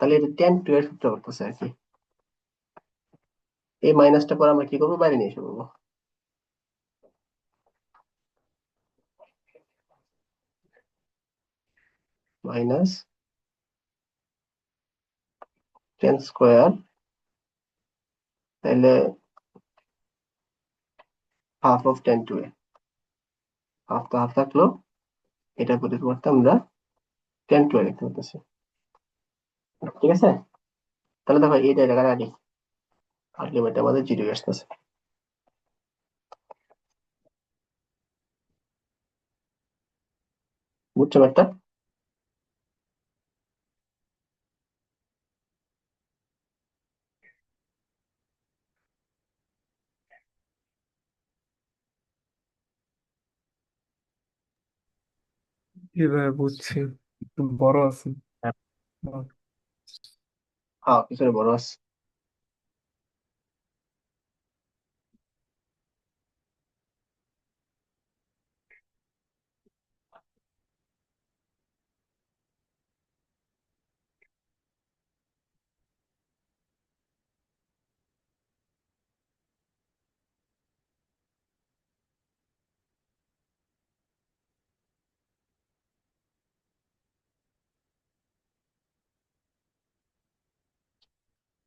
তাহলে এটা tan 2 এর সূত্র করতেছে আর কি। এই মাইনাসটা পরে আমরা কি করবো, বাইরে নিয়ে এসে করবো। মাইনাস tan স্কোয়ার, তাহলে half of tan 2 a, half তো হাফ থাকলো, এটা পরিবর্তে আমরা tan 2 a লিখতে পারতেছি। ঠিক আছে, তাহলে দেখো এটা এটা কাটাকাটি, আলটিমেট আমাদের 0 আসতেছে। বুঝছো একটা? এবার বুঝছি, একটু বড় আছে। হ্যাঁ পিছনে বড় আছে।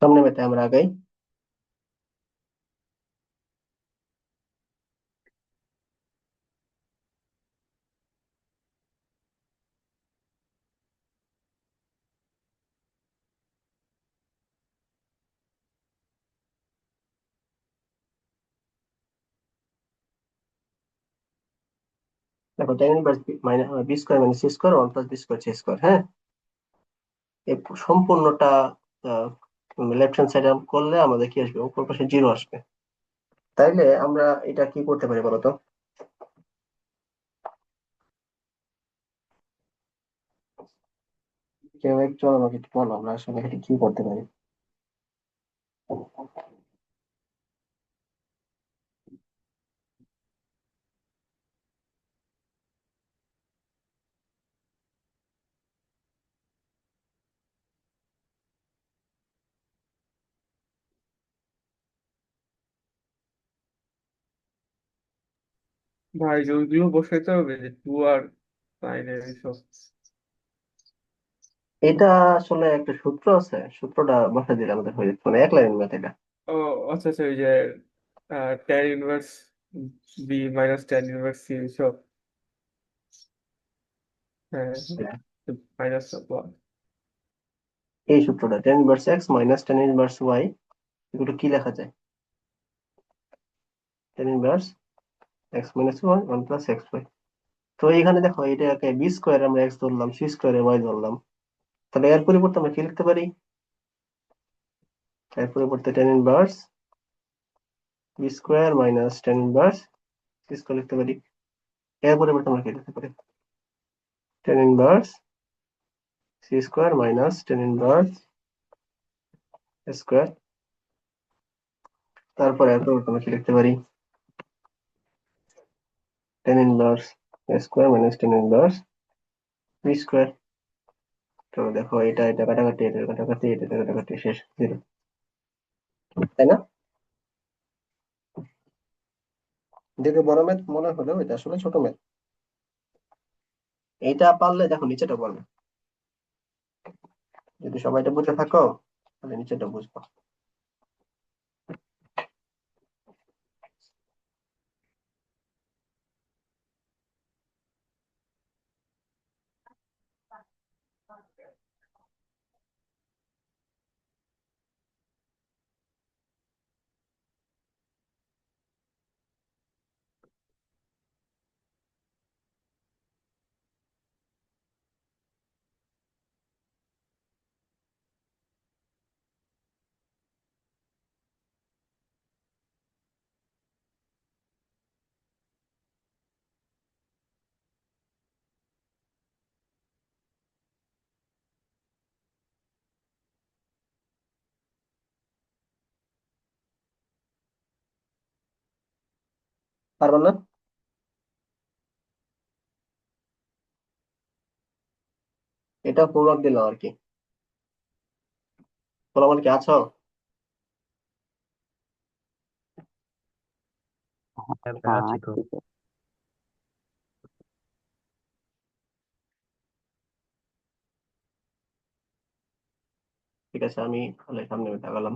সামনে মেতে আমরা আগাই। দেখো tan inverse minus b square minus c square 1 plus b square c square. হ্যাঁ, এই সম্পূর্ণটা লেফট হ্যান্ড সাইড করলে আমাদের কি আসবে, উপর পাশে 0 আসবে। তাইলে আমরা এটা কি করতে পারি বলতো? কেউ একজন আমাকে একটু বলো, আমরা আসলে এটা কি করতে পারি? ভাই যে ওইগুলো বসাইতে হবে, যে 2 আর সাইন এসব। এটা আসলে একটা সূত্র আছে, সূত্রটা বসা দিলে আমাদের হয়ে যেত, মানে এক লাইন ম্যাথ এটা। ও আচ্ছা আচ্ছা, ওই যে tan inverse b minus tan inverse c সব। হ্যাঁ, মাইনাস এই সূত্রটা tan inverse x minus tan inverse y, এগুলো কি লেখা যায়? tan inverse x minus 1 plus xy। তো এখানে দেখো, এটাকে বি স্কোয়ার আমরা x ধরলাম, সি স্কোয়ারে y ধরলাম, তাহলে এর পরিবর্তে আমরা কি লিখতে পারি? এর পরিবর্তে tan inverse b square minus tan inverse c square লিখতে পারি। এর পরিবর্তে আমরা কি লিখতে পারি? tan inverse c square minus tan inverse square. তারপর এর পরিবর্তে আমরা কি লিখতে পারি? tan inverse square minus tan inverse b square. তো দেখো, এটা এটা কাটাকাটি, এটা কাটাকাটি, এটা কাটাকাটি, শেষ 0, তাই না? দেখে বড় ম্যাথ মনে হলেও এটা আসলে ছোট ম্যাথ। এইটা পারলে দেখো নিচেটা পারবে। যদি সবাই এটা বুঝে থাকো তাহলে নিচেটা বুঝবো। পারবে না? এটা হোমওয়ার্ক দিলাম আর কি। বলো, আমার কি আছো? হ্যাঁ ভাই, হ্যাঁ আছি তো। ঠিক আছে। ঠিক আছে, আমি তাহলে সামনে তাকালাম।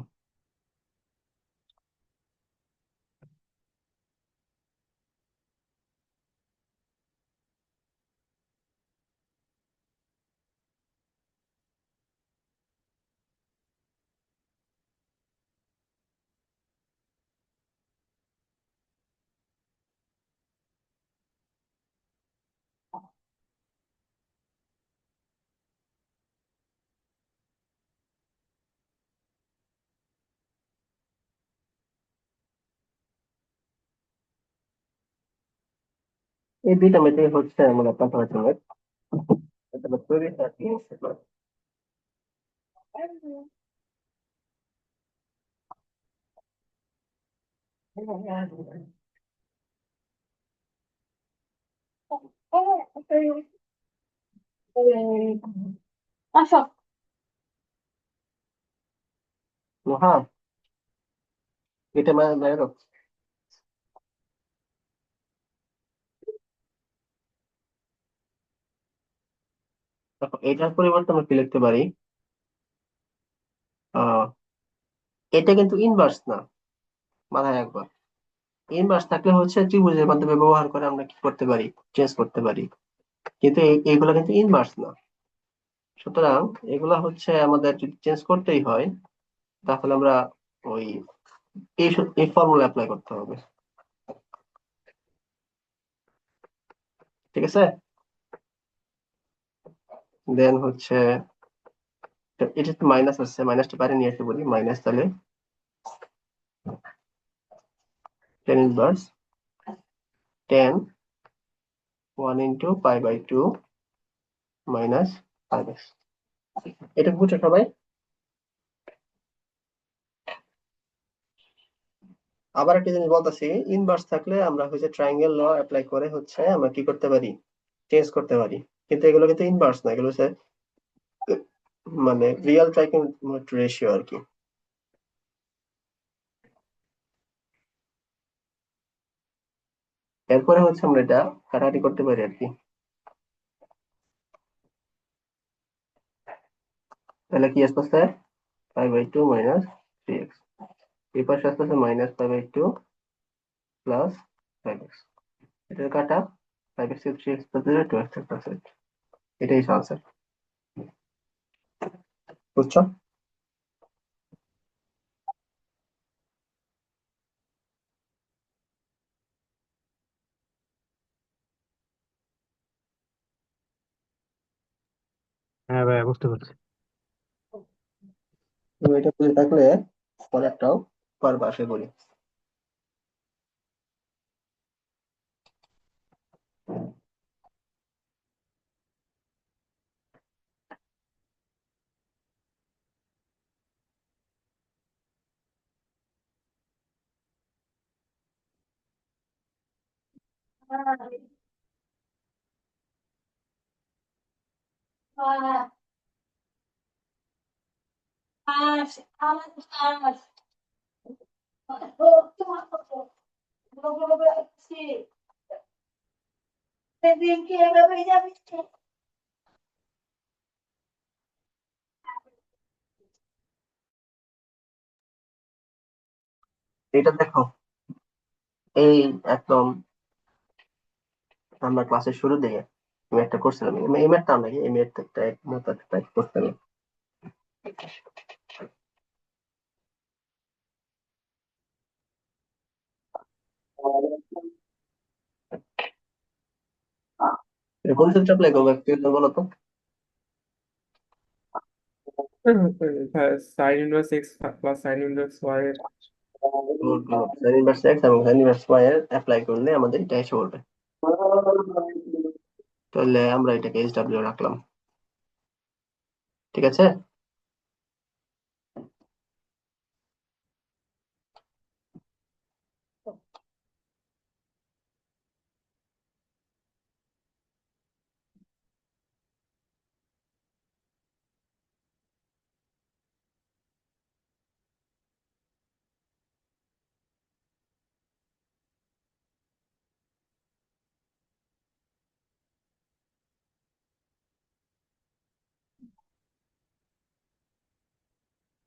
এই দুইটা মেথড হচ্ছে আমরা পাশাপাশি ম্যাথ, এটা তৈরি আর কি। হ্যাঁ, এটা মানে দেখো, এটার পরিবর্তে আমরা কি লিখতে পারি? আহ এটা কিন্তু ইনভার্স না, মাথায় একবার। ইনভার্স থাকলে হচ্ছে ত্রিভুজের মাধ্যমে ব্যবহার করে আমরা কি করতে পারি? চেঞ্জ করতে পারি। কিন্তু এইগুলো কিন্তু ইনভার্স না। সুতরাং এগুলা হচ্ছে আমাদের যদি চেঞ্জ করতেই হয়, তাহলে আমরা ওই এই ফর্মুলা অ্যাপ্লাই করতে হবে। ঠিক আছে, দেন হচ্ছে এটা তো মাইনাস আছে, মাইনাসটা বাইরে নিয়ে আসতে বলি, মাইনাস, তাহলে tan ইনভার্স 1/π/2 মাইনাস π/, এটা বুঝছো সবাই? আবার একটা জিনিস বলতেছি, ইনভার্স থাকলে আমরা হচ্ছে ট্রায়াঙ্গেল ল অ্যাপ্লাই করে হচ্ছে আমরা কি করতে পারি? চেঞ্জ করতে পারি। কিন্তু এগুলো কিন্তু ইনভার্স না, এগুলো হচ্ছে মানে রিয়েল ট্রাইগোনোমেট্রিক রেশিও আর কি। এরপরে হচ্ছে আমরা এটা কাটাকাটি করতে পারি আর কি। তাহলে কি আসতেছে 5/2 মাইনাস 3x, এই পাশে আসতেছে -5/2 প্লাস 5x, এটার কাটা 5x থেকে 3x বাদ দিলে 2x আসতেছে। এটাই আনসার, বুঝছো? হ্যাঁ ভাই, বুঝতে পারছি। তুমি এটা বুঝে থাকলে পরেরটাও পারবা আশা করি। এটা দেখো, এই একদম আমরা ক্লাসের শুরু দিকে আমি একটা করছিলাম, এই ম্যাথটা নাকি এই ম্যাথটা এক মতো একটা type করছিলাম। এটা কোন ক্ষেত্রে অ্যাপ্লাই করবো একটু বলো তো? Sine inverse x plus sine inverse y এর। সাইন ইনভার্স এক্স এবং সাইন ইনভার্স ওয়াই এর অ্যাপ্লাই করলে আমাদের এটা এসে পড়বে। তাহলে আমরা এটাকে SW রাখলাম, ঠিক আছে?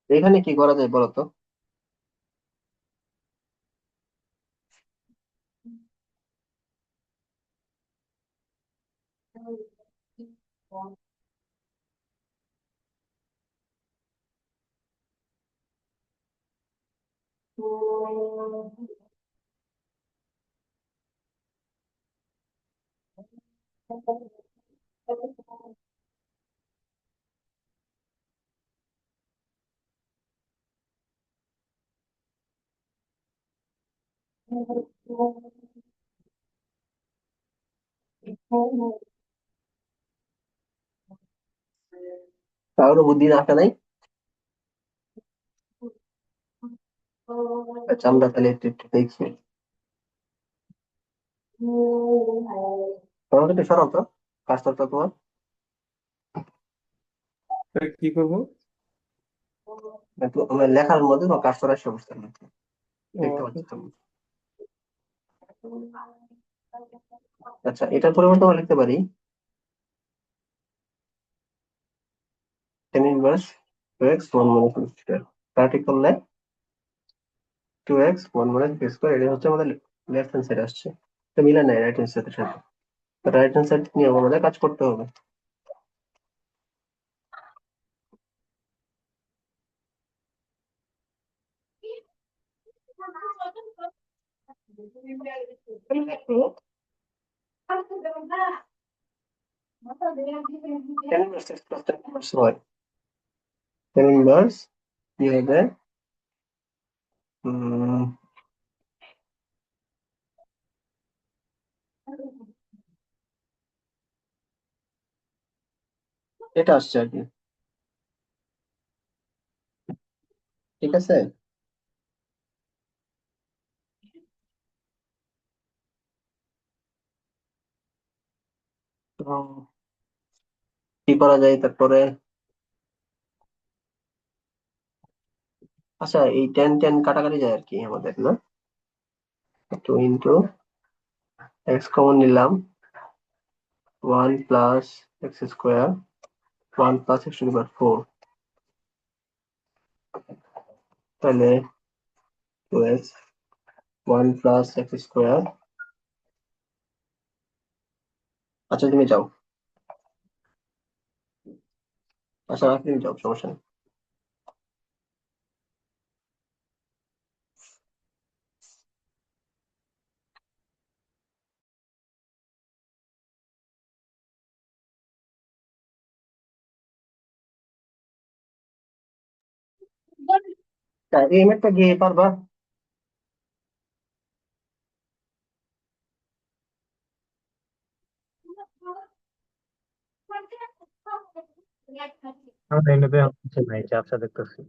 এখানে কি করা যায় বলো তো? কারোর বুদ্ধি রাখা নাই? আচ্ছা, আমরা তাহলে একটু একটু দেখছি। তোমাকে একটু সরাও তো কাজটা তোমার। কি করবো? আমার লেখার মধ্যে তোমার কাজ করার সমস্যা নেই, ও দেখতে পাচ্ছি তুমি। আচ্ছা, এটার পরিবর্তে আমরা লিখতে পারি tan inverse 2x 1 minus b square, কাটি করলে 2x 1 minus b স্কয়ার, এটা হচ্ছে আমাদের লেফট হ্যান্ড সাইড আসছে। এটা মিলে নাই রাইট হ্যান্ড সাইডের সাথে, রাইট হ্যান্ড সাইড নিয়ে আমাদের কাজ করতে হবে। tan inverse x plus tan inverse y, tan inverse কি হবে? উম, এটা আসছে আর কি, ঠিক আছে? তো কি করা যায় তারপরে? আচ্ছা, এই tan tan কাটাকাটি যায় আর কি আমাদের, না? 2 ইন্টু x কমন নিলাম 1 plus x square 1 plus x to the power 4 তাহলে 2x 1 প্লাস x স্কোয়ার। আচ্ছা তুমি যাও, আচ্ছা তুমি যাও, সমস্যা নেই। এই ম্যাথটা গিয়ে পারবা? আমরা এমনিতে কিছু নাই, ব্যবসা দেখতেছি।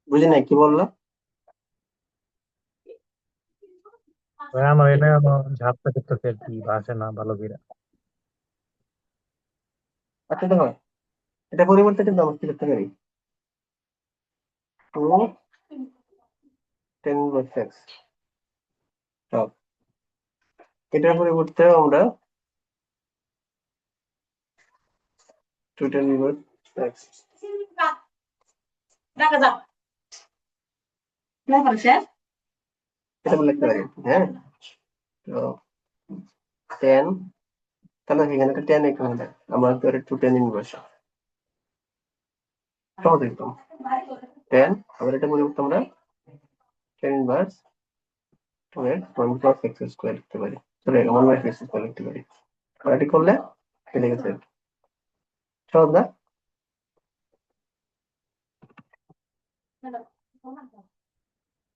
বুঝি নাই কি বললা? ভাই আমার এনে ঝাপসা দেখতেছি আর কি, ভাষে না ভালো করে। আচ্ছা দেখো, এটা পরিবর্তে কিন্তু আমরা কি করতে পারি, 2 10 inverse x সব, এটার পরিবর্তে আমরা 2 10 inverse x এটা বলে লিখতে পারি। হ্যাঁ, তো 10, তাহলে এখানে একটা 10 এখানে দেয়, আমরা তো 2 10 ইনভার্স সহজ একদম 10, আবার এটা পরিবর্তে আমরা 10 inverse 2x 1 plus x square লিখতে পারি, সরি 1 মাইনাস x স্কয়ার লিখতে পারি। আর এটি করলে মিলে গেছে, সহজ না?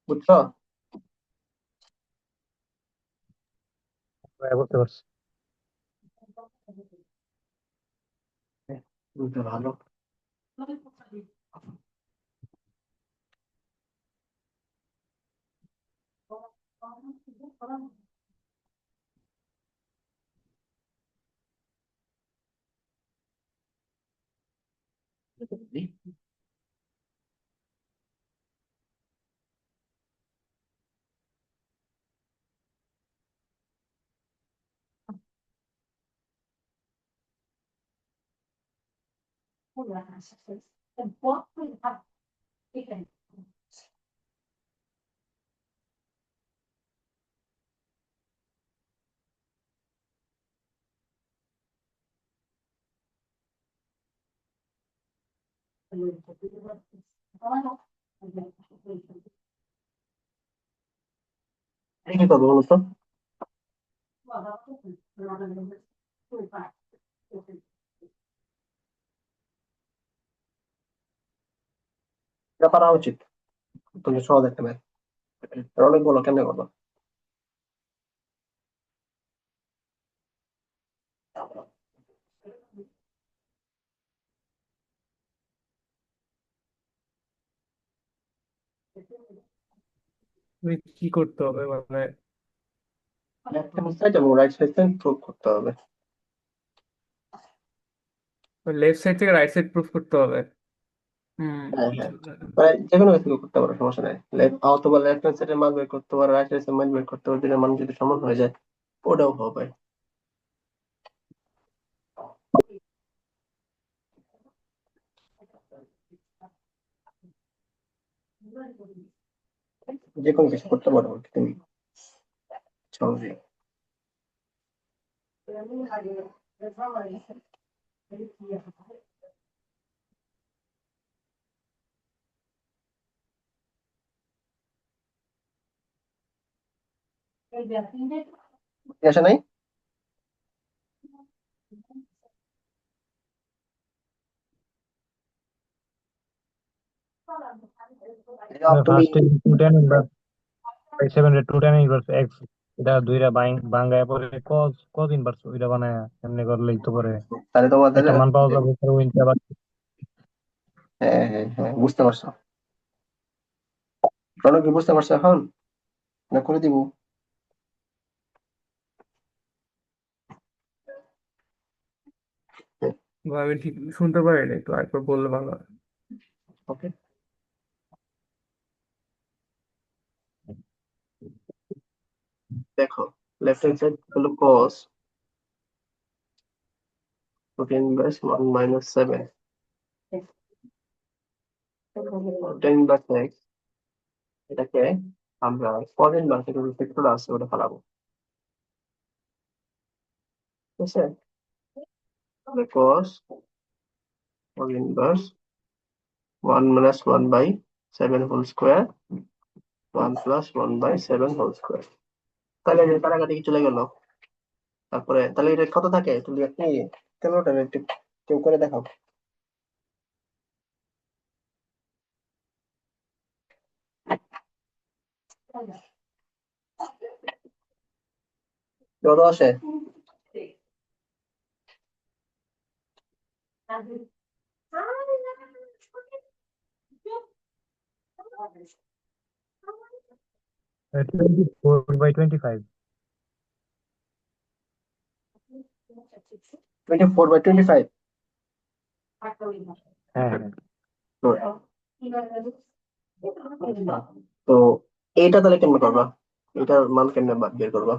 বুঝছো? ভাই বুঝতে পারছি। বুঝতে ভালো। এই কি করবো বলো তো? এটা পারা উচিত, তুমি সহজ একটা ম্যাথ, অনেক বলো কেমনে করবো। কি করতে হবে মানে? লেফট হ্যান্ড সাইড এবং রাইট সাইড প্রুভ করতে হবে। লেফট সাইড থেকে রাইট সাইড প্রুফ করতে হবে। হুম। হ্যাঁ হ্যাঁ, মানে যে কোনো কিছু করতে পারো, সমস্যা নাই। অথবা লেফট হ্যান্ড সাইডের মান বের করতে পারো, রাইট সাইডের মান বের করতে পারো, দুইটার মান যদি সমান হয়ে যায় ওটাও হবে। যে কোনো কিছু করতে পারো তুমি সহজেই। আসে নাই? তুমি ফার্স্টে 210 ইনভার্স 7 রে 210 ইনভার্স x, এটা দুইটা ভাঙ্গায় পরে cos ইনভার্স ওইটা বানায় এমনি করলেই তো পরে তাহলে তোমাদের, একটা মান পাওয়া যাবে, পরে ওইটা আবার হ্যাঁ হ্যাঁ হ্যাঁ বুঝতে পারছো, প্রণব কি বুঝতে পারছো এখন না করে দিব? বা আমি ঠিক শুনতে পারিনি, একটু আরেকবার বললে ভালো হয়। ওকে। দেখো লেফট হ্যান্ড সাইড হলো cos 1 minus 7 10 inverse x, এটাকে আমরা cos inverse এর ভেক্টর আছে ওটা ফেলাবো, ঠিক আছে? তাহলে cos inverse 1 minus 1 by 7 whole square 1 plus 1 by 7 whole square। তাহলে এই কাটাকাটি কি চলে গেল? তারপরে তাহলে এটা কত থাকে তুমি আপনি কেমনটা একটু কেউ করে দেখাও। কত আসে? Uh, 24/25। 24/25। হ্যাঁ, তো এইটা তাহলে কেমনে করবা? এটার মান কেমনে বের করবা?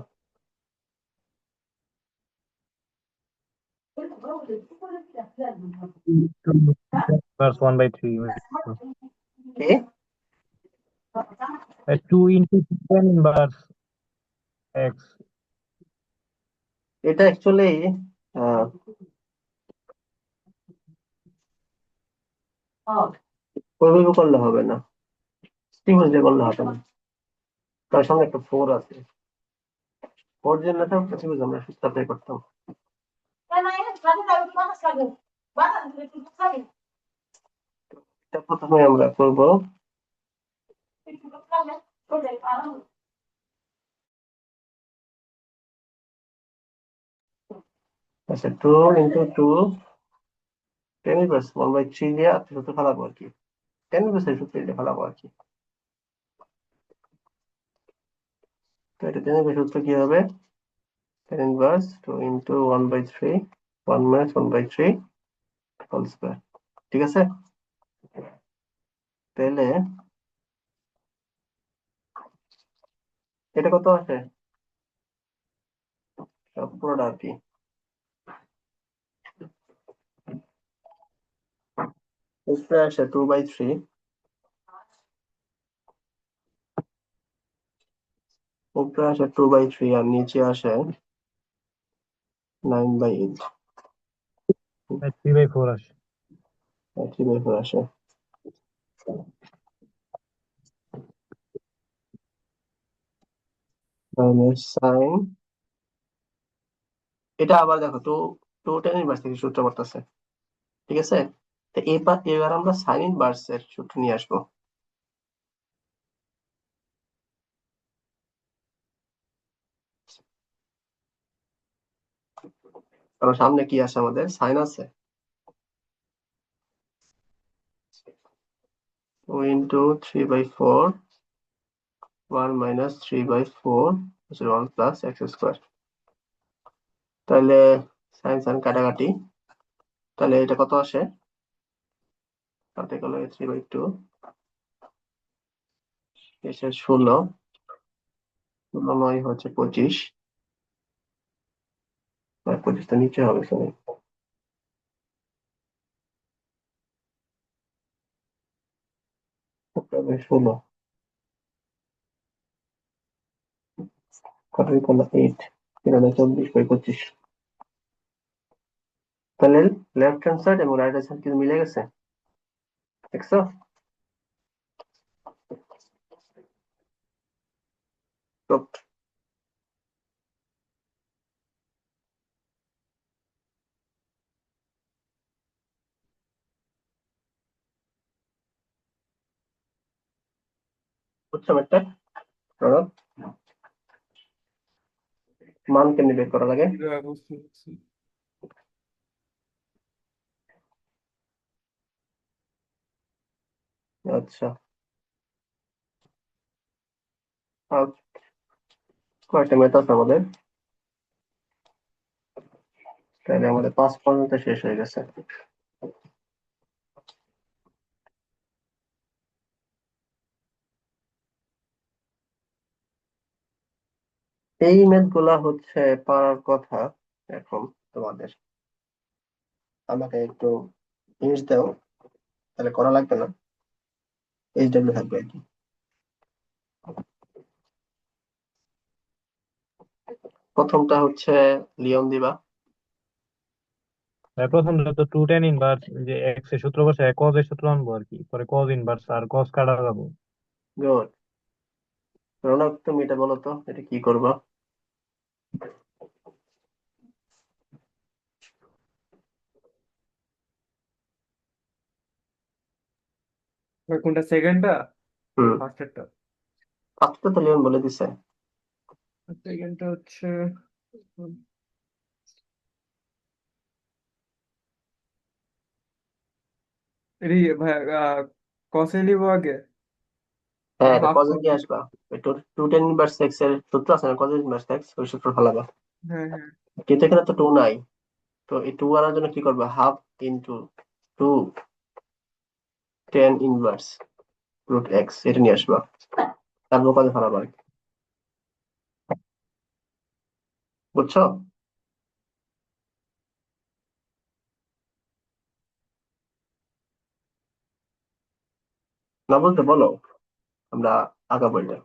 plus 1/3। কি 2 into 10 inverse x। এটা অ্যাকচুয়ালি ওইভাবে করলে হবে না, ত্রিভুজ দিয়ে করলে হবে না, তার সঙ্গে একটা 4 আছে, 4 যে না থাকতো ত্রিভুজ আমরা সূত্র অ্যাপ্লাই করতাম। এটা প্রথমে আমরা করব আচ্ছা 2 into 2 10 inverse 1/3 দিয়ে আপনি সূত্র ফেলাবো আর কি, 10 inverse এর সূত্র দিয়ে ফেলাবো আর কি। তো এটা 10 inverse সূত্র কি হবে? 10 inverse 2 into 1/3 1 minus 1/3 whole square, ঠিক আছে? তাহলে এটা কত আসে সব পুরোটা আর কি? উপরে আসে 2/3, উপরে আসে 2/3 আর নিচে আসে 9/8, 3/4 আসে। 3/4 আসে। মাইনাস সাইন, এটা আবার দেখো 2 tan ইনভার্স থেকে সূত্র করতেছে, ঠিক আছে? তো এবার আমরা সাইন ইনভার্স এর সূত্র নিয়ে আসবো। কারণ সামনে কি আছে আমাদের সাইন আছে, 2 into 3/4 1 minus 3/4 1 plus x square। তাহলে সাইন সাইন কাটাকাটি, তাহলে এটা কত আসে? কাটে গেল 3/2 এসে 16 9 হচ্ছে 25, আর 25 তো নিচে হবে সরি, 16 কত করলো 8 24/25। তাহলে লেফট হ্যান্ড সাইড এবং রাইট হ্যান্ড সাইড কিন্তু মিলে গেছে, দেখছো? তো বুঝছো একটা প্রণব মান কেমনে বের করা লাগে? বুঝতে পারছি। আচ্ছা আর কয়টা মেথড আছে আমাদের? তাহলে আমাদের 5 পর্যন্ত শেষ হয়ে গেছে। এই ম্যাথ গুলা হচ্ছে পারার কথা এখন তোমাদের। আমাকে একটু জিনিস দাও, তাহলে করা লাগবে না, এইচডব্লিউ থাকবে আর কি। প্রথমটা হচ্ছে লিওন দিবা। প্রথমটা তো 2tan ইনভার্স, যে এক্স এর সূত্র বসে কজ এর সূত্র আনবো আর কি, পরে কজ ইনভার্স আর কজ কাটা যাবো। গুড। রৌনক, তুমি এটা বলো তো, এটা কি করবা? কোনটা, সেকেন্ডটা হুম, ফার্স্টেরটা? ফার্স্টটা তো লিওন বলে দিছে। সেকেন্ডটা হচ্ছে ভাই, কসে নিবো আগে, হ্যাঁ, এটা হাফ কজের দিয়ে করতে। আসবা। টু টেন ইনভার্স এক্স এর সূত্র আছে না, কজের ইনভার্স এক্স, ওই সূত্র ফেলাবা। হ্যাঁ হ্যাঁ। কিন্তু এখানে তো টু নাই, তো এই টু আনার জন্য কি করবা, half into two tan inverse root x, এটা নিয়ে আসবা, তারপর কজে ফেলাবা আর কি। বুঝছো? না বলতে বলো, আমরা আগাবো এটা।